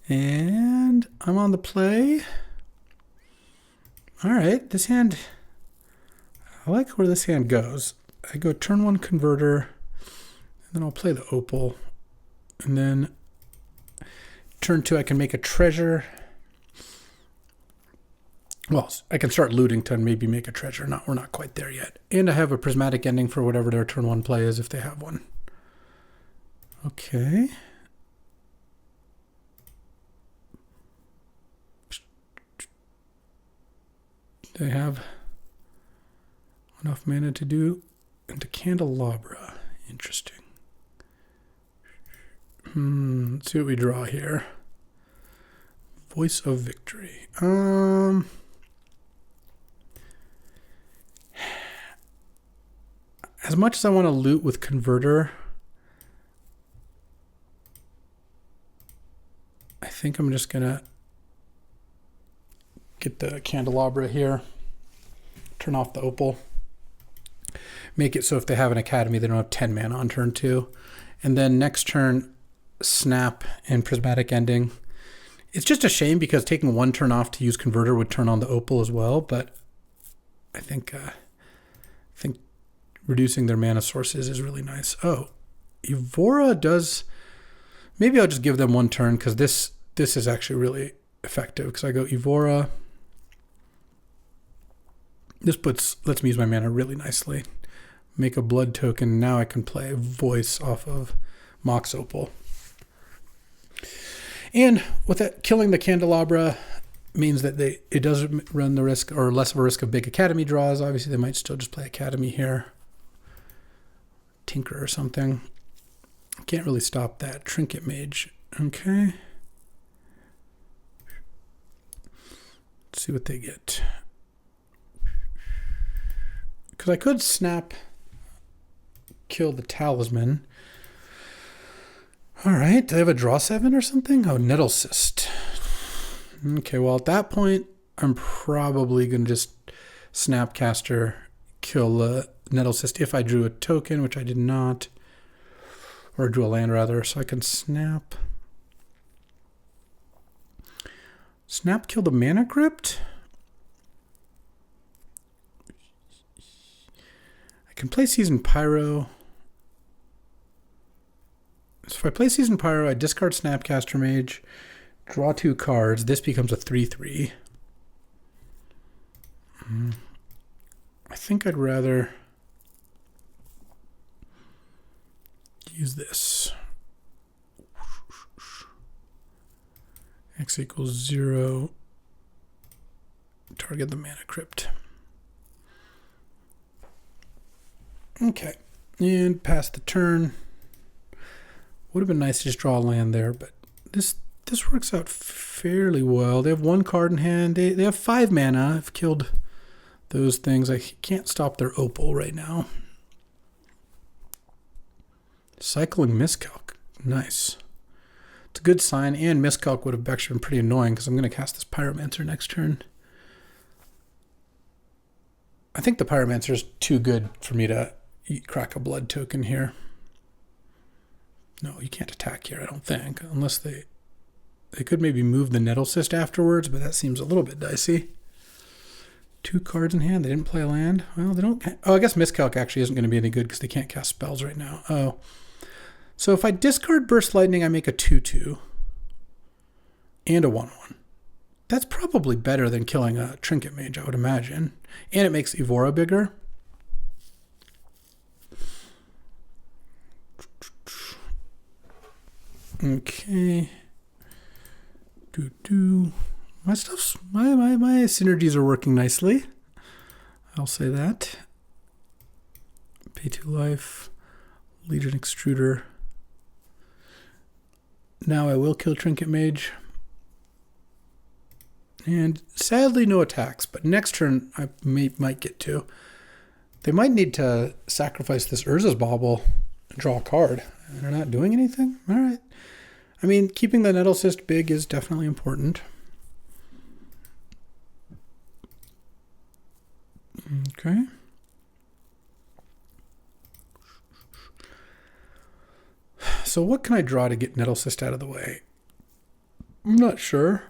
and I'm on the play. All right, this hand, I like where this hand goes. I go turn 1 Converter, and then I'll play the Opal. And then turn 2, I can make a treasure. Well, I can start looting to maybe make a treasure. We're not quite there yet. And I have a Prismatic Ending for whatever their turn 1 play is if they have one. Okay. They have enough mana to do into Candelabra. Interesting. Let's see what we draw here. Voice of Victory. As much as I want to loot with Converter, I think I'm just going to get the Candelabra here, turn off the Opal, make it so if they have an Academy, they don't have 10 mana on turn 2. And then next turn, Snap and Prismatic Ending. It's just a shame because taking one turn off to use Converter would turn on the Opal as well, but I think reducing their mana sources is really nice. Oh, Evora does... Maybe I'll just give them one turn because this is actually really effective because I go Evora. This lets me use my mana really nicely. Make a blood token. Now I can play Voice off of Mox Opal. And with that, killing the Candelabra means that it doesn't run the risk or less of a risk of big Academy draws. Obviously, they might still just play Academy here. Tinker or something. Can't really stop that. Trinket Mage. Okay. Let's see what they get. Because I could snap, kill the Talisman. All right. Do they have a draw 7 or something? Oh, Nettle Cyst. Okay, well, at that point, I'm probably going to just Snapcaster, kill the Nettle Cyst if I drew a token, which I did not. Or drew a land, rather. So I can snap. Snap, kill the Mana Crypt. I can play Seasoned Pyro. So if I play Seasoned Pyro, I discard Snapcaster Mage, draw 2 cards. This becomes a 3/3. I think I'd rather use this. X equals 0. Target the Mana Crypt. Okay. And pass the turn. Would have been nice to just draw a land there, but this works out fairly well. They have 1 card in hand. They have 5 mana. I've killed those things. I can't stop their Opal right now. Cycling Miscalc. Nice. It's a good sign, and Miscalc would have actually been pretty annoying because I'm going to cast this Pyromancer next turn. I think the Pyromancer is too good for me to crack a blood token here. No, you can't attack here, I don't think, unless they could maybe move the Nettle Cyst afterwards, but that seems a little bit dicey. 2 cards in hand. They didn't play a land. Well, they don't... Oh, I guess Miscalc actually isn't going to be any good because they can't cast spells right now. Oh. So if I discard Burst Lightning, I make a 2/2 and a 1/1. That's probably better than killing a Trinket Mage, I would imagine. And it makes Evora bigger. Okay. My stuff's my synergies are working nicely. I'll say that. Pay 2 life. Legion Extruder. Now I will kill Trinket Mage. And sadly no attacks, but next turn I might get to. They might need to sacrifice this Urza's Bauble and draw a card. And they're not doing anything? All right. I mean, keeping the Nettle Cyst big is definitely important. Okay. So what can I draw to get Nettle Cyst out of the way? I'm not sure,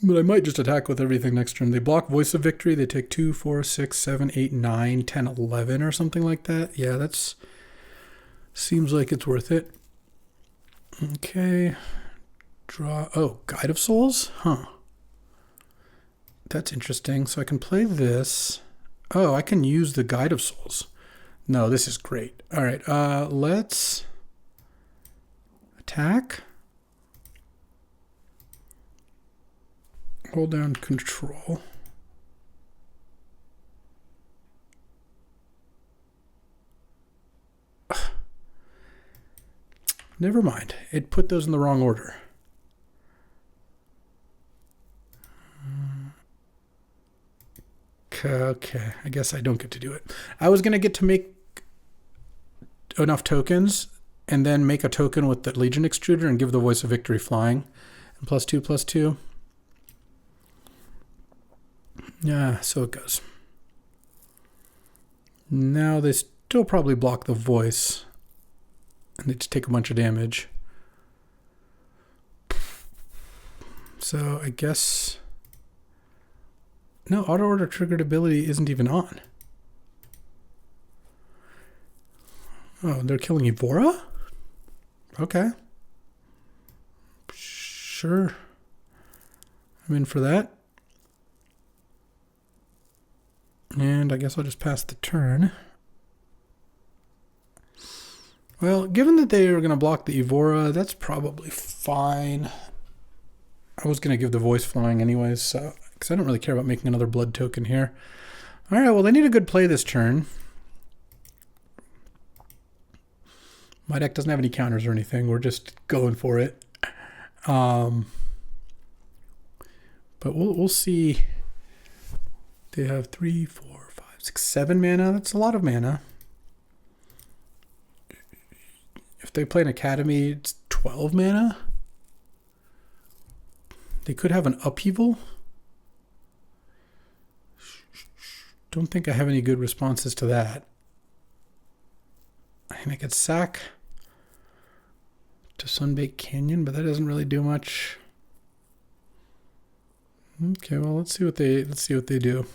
but I might just attack with everything next turn. They block Voice of Victory. They take 2, 4, 6, 7, 8, 9, 10, 11 or something like that. Yeah, that's seems like it's worth it. Okay. Draw. Oh, Guide of Souls? Huh. That's interesting. So I can play this. Oh, I can use the Guide of Souls. No, this is great. All right. Let's attack. Hold down Control. Never mind. It put those in the wrong order. Okay, I guess I don't get to do it. I was going to get to make enough tokens and then make a token with the Legion Extruder and give the Voice of Victory flying. And +2/+2. Yeah, so it goes. Now they still probably block the voice. And they just take a bunch of damage. So I guess... No, auto order triggered ability isn't even on. Oh, they're killing Evora? Okay. Sure. I'm in for that. And I guess I'll just pass the turn. Well, given that they are going to block the Evora, that's probably fine. I was going to give the voice flying anyways, so because I don't really care about making another blood token here. All right, well, they need a good play this turn. My deck doesn't have any counters or anything. We're just going for it. But we'll see. They have 3, 4, 5, 6, 7 mana. That's a lot of mana. If they play an Academy, it's 12 mana. They could have an Upheaval. Don't think I have any good responses to that. And I could sack to Sunbaked Canyon, but that doesn't really do much. Okay, well, let's see what they do.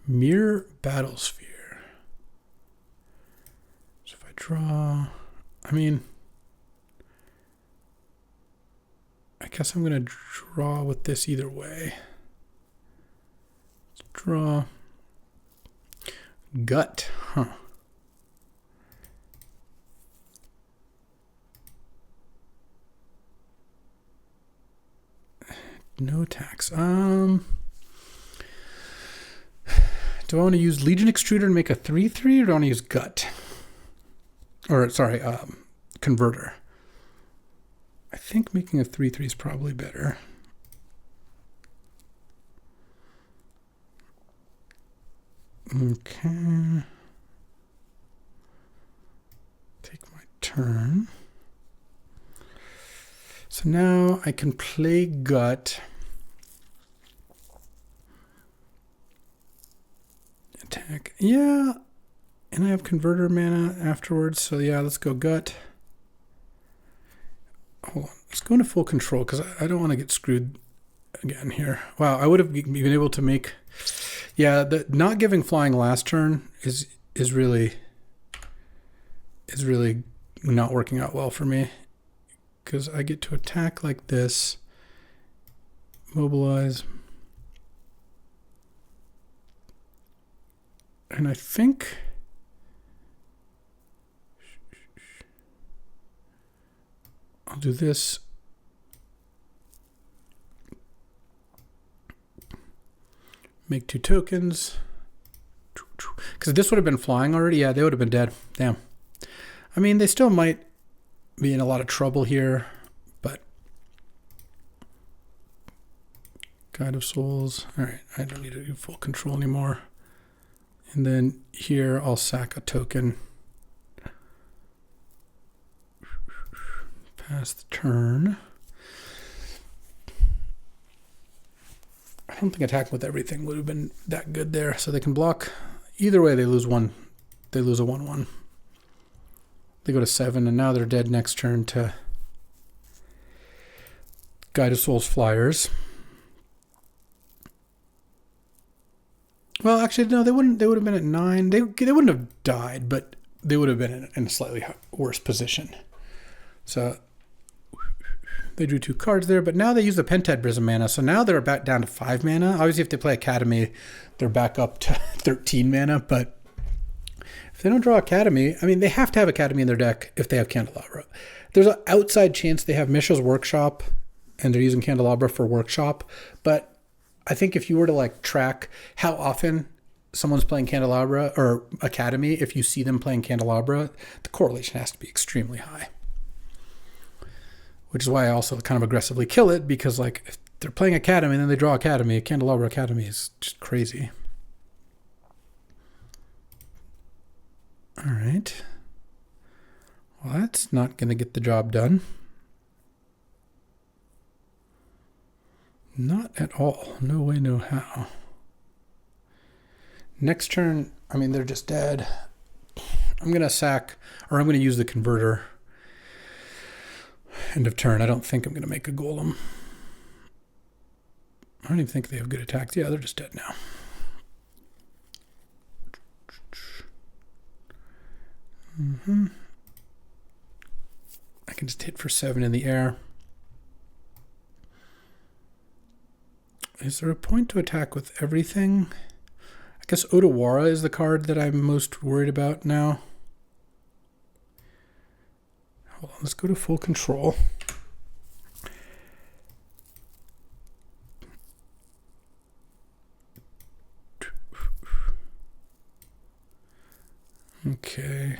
Mirror Battlesphere. So if I draw, I mean, I guess I'm going to draw with this either way. Let's draw Gut, huh? No attacks. Do I want to use Legion Extruder and make a 3/3, or do I want to use Gut? Or, sorry, Converter. I think making a 3/3 is probably better. Okay. Take my turn. So now I can play Gut. Attack. Yeah. And I have Converter mana afterwards. So yeah, let's go Gut. Hold on. Let's go into full control because I don't want to get screwed again here. Wow, I would have been able to make... Yeah, the not giving flying last turn is really not working out well for me. Because I get to attack like this, mobilize, and I think I'll do this. Make 2 tokens. Because this would have been flying already. Yeah, they would have been dead. Damn. I mean, they still might be in a lot of trouble here, but Guide of Souls. All right, I don't need to do full control anymore. And then here I'll sack a token. Pass the turn. I don't think attacking with everything would have been that good there. So they can block. Either way, they lose one. They lose a 1/1. They go to 7, and now they're dead next turn to Guide of Souls Flyers. Well, actually, no, they wouldn't. They would have been at 9. They wouldn't have died, but they would have been in a slightly worse position. So they drew 2 cards there, but now they use the Pentad Prism mana, so now they're back down to 5 mana. Obviously, if they play Academy, they're back up to 13 mana, but if they don't draw Academy, I mean, they have to have Academy in their deck if they have Candelabra. There's an outside chance they have Mishra's Workshop, and they're using Candelabra for Workshop, but I think if you were to like track how often someone's playing Candelabra or Academy, if you see them playing Candelabra, the correlation has to be extremely high. Which is why I also kind of aggressively kill it, because like they're playing Academy and then they draw Academy. Candelabra Academy is just crazy. All right. Well, that's not going to get the job done. Not at all. No way, no how. Next turn, I mean, they're just dead. I'm going to sack, or I'm going to use the converter. End of turn. I don't think I'm going to make a golem. I don't even think they have good attacks. Yeah, they're just dead now. I can just hit for 7 in the air. Is there a point to attack with everything? I guess Odawara is the card that I'm most worried about now. Hold on, let's go to full control. Okay.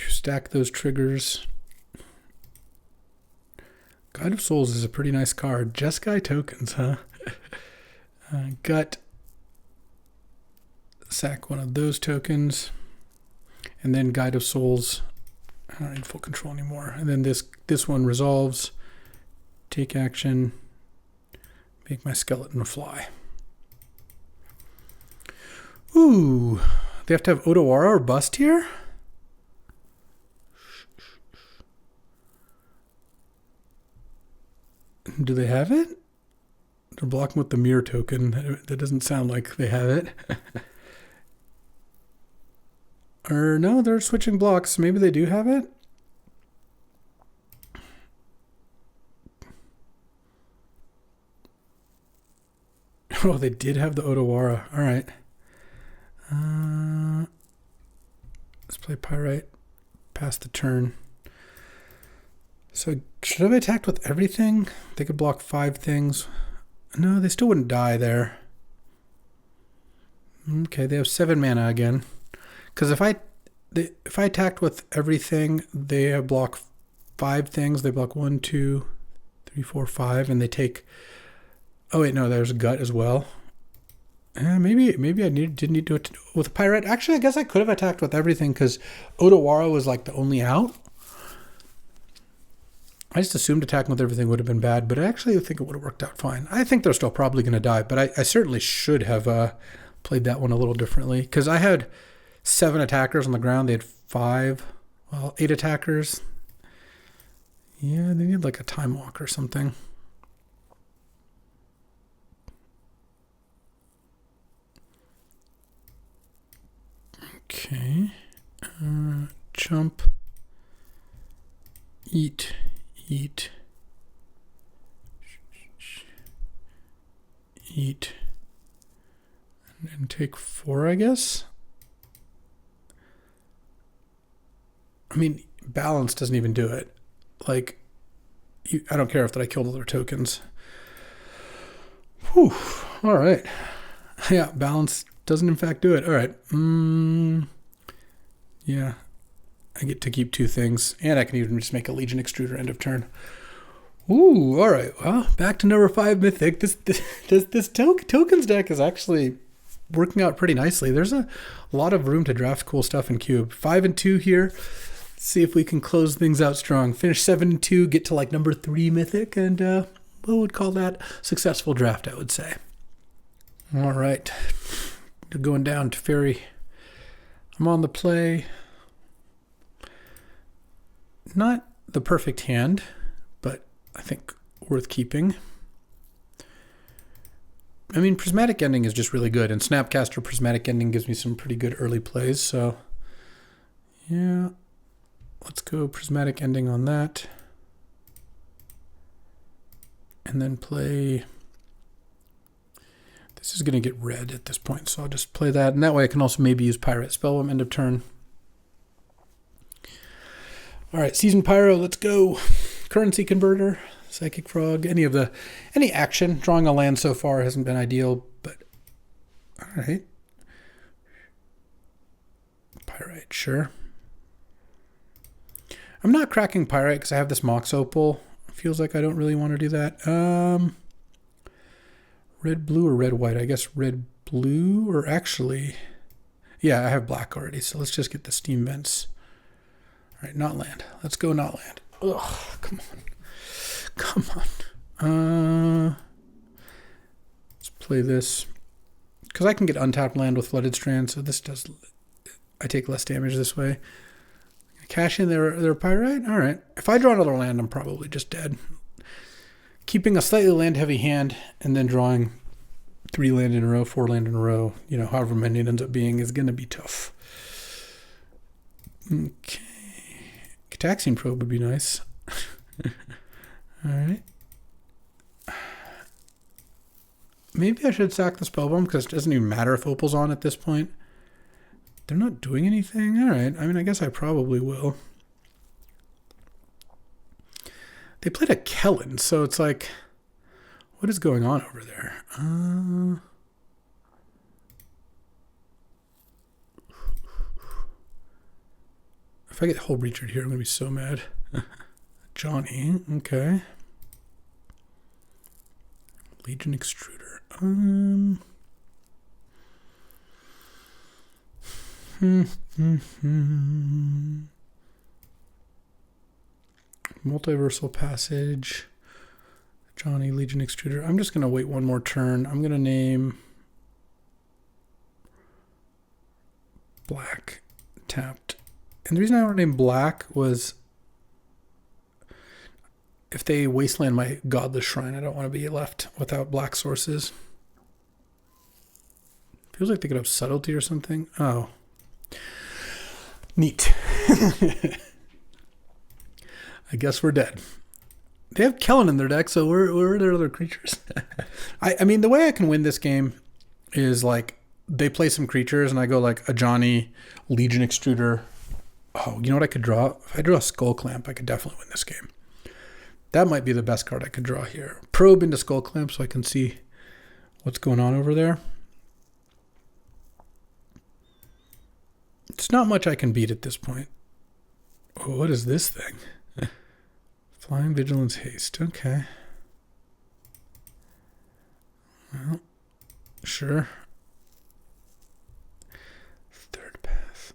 Stack those triggers. Guide of Souls is a pretty nice card. Jeskai tokens, huh? Gut. Sack one of those tokens. And then Guide of Souls. I don't need full control anymore. And then this one resolves. Take action. Make my skeleton fly. Ooh. They have to have Odawara or Bust here? Do they have it? They're blocking with the mirror token. That doesn't sound like they have it. Or no, they're switching blocks. Maybe they do have it. Oh, they did have the Odawara. All right. Let's play Pyrite. Pass the turn. So should I have attacked with everything? They could block 5 things. No, they still wouldn't die there. Okay, they have 7 mana again. Because if I attacked with everything, they block 5 things. They block 1, 2, 3, 4, 5, and they take. Oh wait, no, there's Gut as well. Maybe I didn't need to with Pyrite. Actually, I guess I could have attacked with everything because Odawara was like the only out. I just assumed attacking with everything would have been bad, but I actually think it would have worked out fine. I think they're still probably going to die, but I certainly should have played that one a little differently because I had 7 attackers on the ground. They had 8 attackers. Yeah, they need like a time walk or something. Okay. Jump. Eat. And take 4, I guess. I mean, balance doesn't even do it. Like, I don't care if I killed all their tokens. Whew. All right. Yeah, balance doesn't in fact do it. All right. Yeah. I get to keep 2 things, and I can even just make a Legion Extruder end of turn. Ooh, all right. Well, back to number 5 Mythic. This tokens deck is actually working out pretty nicely. There's a lot of room to draft cool stuff in Cube. 5 and 2 here. Let's see if we can close things out strong. Finish 7 and 2, get to like number 3 Mythic, and what would call that successful draft, I would say. All right. We're going down to Fairy. I'm on the play. Not the perfect hand, but I think worth keeping. I mean, Prismatic Ending is just really good, and Snapcaster Prismatic Ending gives me some pretty good early plays, so yeah, let's go Prismatic Ending on that. And then play. This is going to get red at this point, so I'll just play that, and that way I can also maybe use Pirate Spellbomb end of turn. All right, Season Pyro, let's go. Currency Converter, Psychic Frog, any action. Drawing a land so far hasn't been ideal, but all right. Pyrite, sure. I'm not cracking Pyrite because I have this Mox Opal. Feels like I don't really want to do that. Red, blue, or red, white? I guess red, blue, or actually... Yeah, I have black already, so let's just get the steam vents. All right, not land. Let's go not land. Ugh, come on. Come on. Let's play this. Because I can get untapped land with Flooded Strand, so this does... I take less damage this way. Cash in their Pyrite? All right. If I draw another land, I'm probably just dead. Keeping a slightly land-heavy hand and then drawing 3 land in a row, 4 land in a row, you know, however many it ends up being, is going to be tough. Okay. Cataxian Probe would be nice. All right. Maybe I should sack the Spellbomb because it doesn't even matter if Opal's on at this point. They're not doing anything? All right. I mean, I guess I probably will. They played a Kellen, so it's like, what is going on over there? If I get Hull Breacher here, I'm going to be so mad. Johnny, okay. Legion Extruder. Multiversal Passage. Johnny, Legion Extruder. I'm just going to wait one more turn. I'm going to name black tapped. And the reason I want to name black was if they wasteland my Godless Shrine, I don't want to be left without black sources. Feels like they could have Subtlety or something. Oh. Neat. I guess we're dead. They have Kellen in their deck, so where are their other creatures? I mean, the way I can win this game is like they play some creatures and I go like a Johnny, Legion Extruder. Oh, you know what I could draw? If I draw a Skull Clamp, I could definitely win this game. That might be the best card I could draw here. Probe into Skull Clamp so I can see what's going on over there. It's not much I can beat at this point. Oh, what is this thing? Flying Vigilance Haste. Okay. Well, sure. Third path.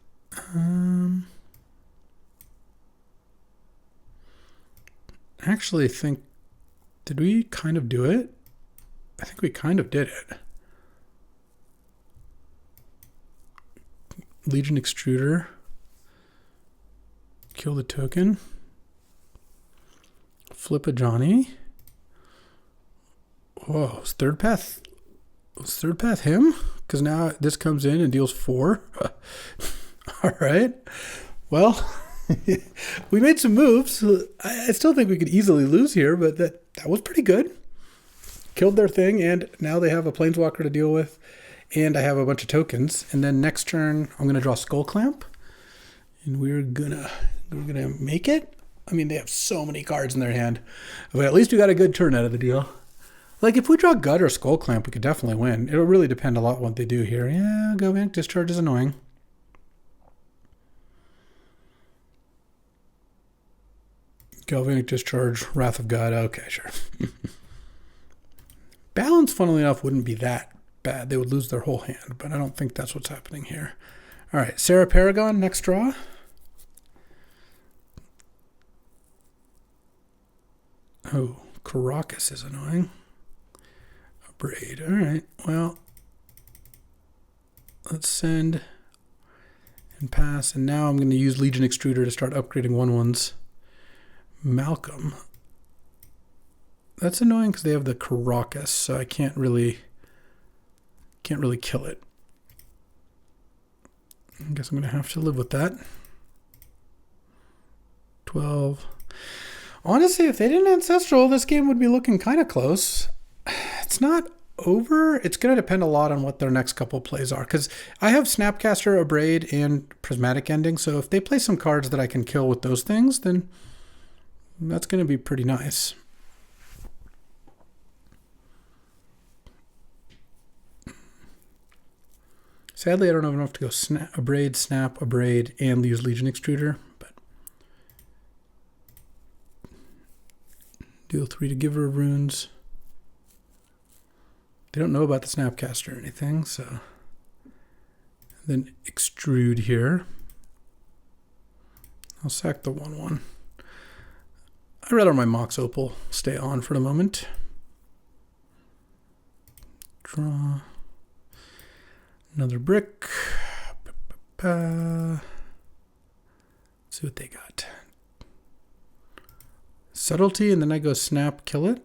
Actually think, did we kind of do it? I think we kind of did it. Legion Extruder. Kill the token. Flip a Johnny. Whoa, is third path? Was third path him? Because now this comes in and deals 4. All right. Well, we made some moves. I still think we could easily lose here, but that was pretty good. Killed their thing, and now they have a Planeswalker to deal with, and I have a bunch of tokens. And then next turn, I'm going to draw Skull Clamp, and we're gonna make it. I mean, they have so many cards in their hand, but at least we got a good turn out of the deal. Like, if we draw Gut or Skull Clamp, we could definitely win. It'll really depend a lot on what they do here. Yeah, Galvanic Discharge is annoying. Galvanic Discharge, Wrath of God. Okay, sure. Balance, funnily enough, wouldn't be that bad. They would lose their whole hand, but I don't think that's what's happening here. All right, Sarah Paragon, next draw. Oh, Caracas is annoying. A Braid. All right, well, let's send and pass. And now I'm going to use Legion Extruder to start upgrading 1/1s. Malcolm. That's annoying because they have the Caracas, so I can't really kill it. I guess I'm going to have to live with that. 12. Honestly, if they didn't Ancestral, this game would be looking kind of close. It's not over. It's going to depend a lot on what their next couple plays are, because I have Snapcaster, Abrade, and Prismatic Ending, so if they play some cards that I can kill with those things, then that's going to be pretty nice. Sadly, I don't have enough to go Abrade, Snap, Abrade, and use Legion Extruder, but Deal 3 to Giver of Runes. They don't know about the Snapcaster or anything, so. Then Extrude here. I'll sack the 1/1. I'd rather my Mox Opal stay on for the moment. Draw. Another brick. Let's see what they got. Subtlety, and then I go snap, kill it.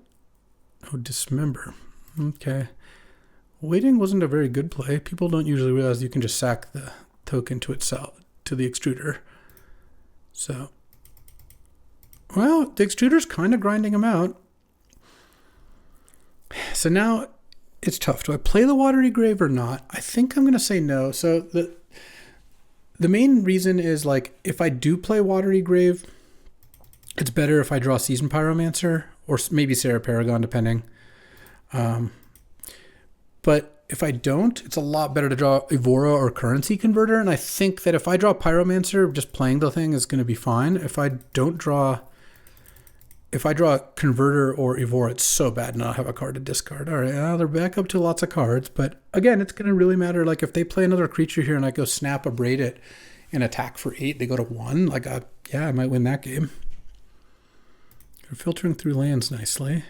Oh, dismember. Okay. Waiting wasn't a very good play. People don't usually realize you can just sack the token to itself, to the extruder. So, well, the extruder's kind of grinding them out. So now it's tough. Do I play the Watery Grave or not? I think I'm going to say no. So the main reason is, like, if I do play Watery Grave, it's better if I draw Seasoned Pyromancer or maybe Sarah Paragon, depending. But if I don't, it's a lot better to draw Evora or Currency Converter. And I think that if I draw Pyromancer, just playing the thing is going to be fine. If I draw Converter or Evora, it's so bad not have a card to discard. All right, they're back up to lots of cards. But again, it's going to really matter. Like if they play another creature here and I go snap, abrade it, and attack for 8, they go to 1. Like, yeah, I might win that game. They're filtering through lands nicely.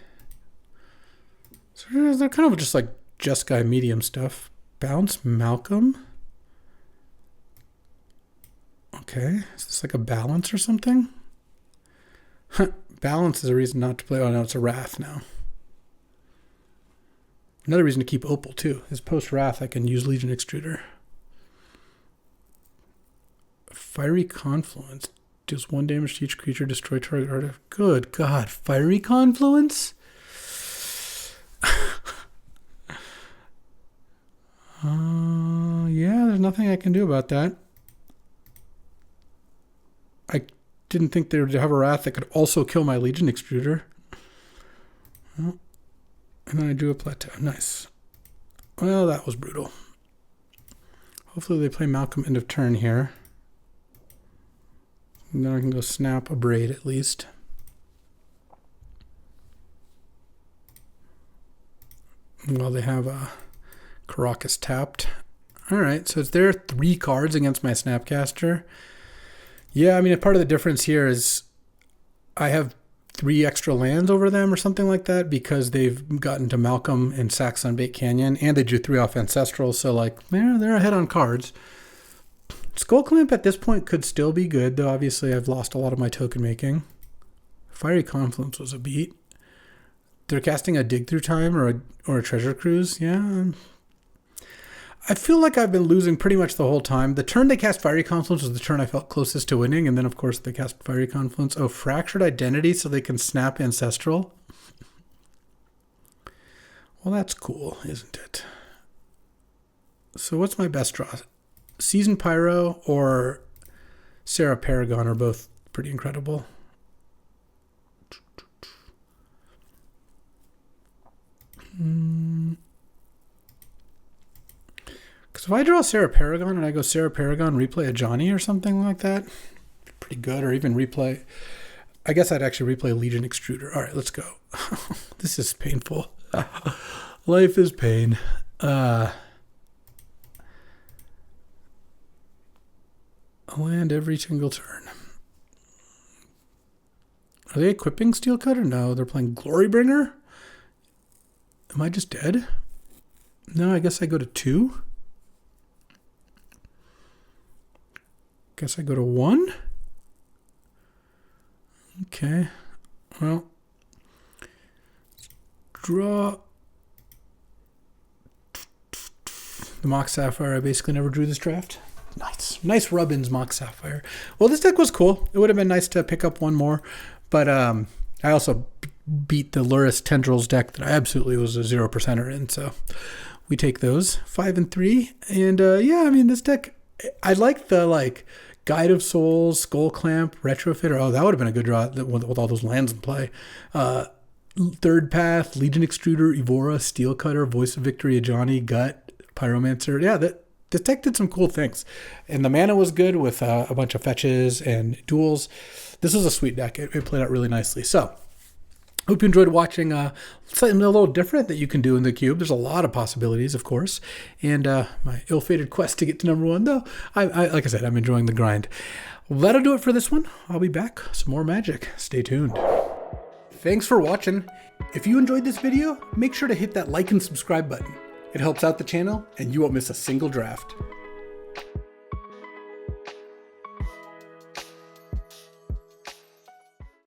So they're kind of just like Jeskai medium stuff. Bounce Malcolm. Okay, is this like a balance or something? Balance is a reason not to play. Oh no, it's a Wrath now. Another reason to keep Opal too is post Wrath I can use Legion Extruder. Fiery Confluence. Deals 1 damage to each creature, destroy target artifact. Good God, Fiery Confluence? Yeah, there's nothing I can do about that. I didn't think they would have a Wrath that could also kill my Legion Extruder. Well, and then I drew a Plateau. Nice. Well, that was brutal. Hopefully they play Malcolm end of turn here. And then I can go snap, abrade at least. Well, they have Caracas tapped. All right, so it's there 3 cards against my Snapcaster. Yeah, I mean, part of the difference here is I have 3 extra lands over them or something like that because they've gotten to Malcolm and sack Sunbait Canyon, and they drew 3 off Ancestral, so like they're ahead on cards. Skull Clamp at this point could still be good, though obviously I've lost a lot of my token making. Fiery Confluence was a beat. They're casting a Dig Through Time or a Treasure Cruise. Yeah. I feel like I've been losing pretty much the whole time. The turn they cast Fiery Confluence was the turn I felt closest to winning, and then of course they cast Fiery Confluence. Oh, Fractured Identity so they can snap Ancestral. Well, that's cool, isn't it? So what's my best draw? Seasoned Pyro or Sarah Paragon are both pretty incredible. Because if I draw Sarah Paragon and I go Sarah Paragon, replay a Johnny or something like that, pretty good. Or even replay, I guess I'd actually replay Legion Extruder. All right, let's go. This is painful. Life is pain. A land every single turn. Are they equipping Steel Cutter? No, they're playing Glorybringer. Am I just dead? No, I guess I go to 2. Guess I go to 1. Okay. Well, draw the Mox Sapphire. I basically never drew this draft. Nice Rubbins Mox Sapphire. Well, this deck was cool. It would have been nice to pick up one more, but I also beat the Luris Tendrils deck that I absolutely was a 0%er in, so we take those 5 and 3. And yeah, I mean, this deck, I like the Guide of Souls, Skull Clamp, Retrofitter. Oh, that would have been a good draw with all those lands in play. Third Path, Legion Extruder, Evora, Steel Cutter, Voice of Victory, Ajani, Gut, Pyromancer. Yeah, this deck did some cool things. And the mana was good with a bunch of fetches and duels. This was a sweet deck. It played out really nicely. So Hope you enjoyed watching something a little different that you can do in the cube. There's a lot of possibilities, of course. And my ill-fated quest to get to number 1, though, I like I said, I'm enjoying the grind. Well, that'll do it for this one. I'll be back. Some more magic. Stay tuned. Thanks for watching. If you enjoyed this video, make sure to hit that like and subscribe button. It helps out the channel, and you won't miss a single draft.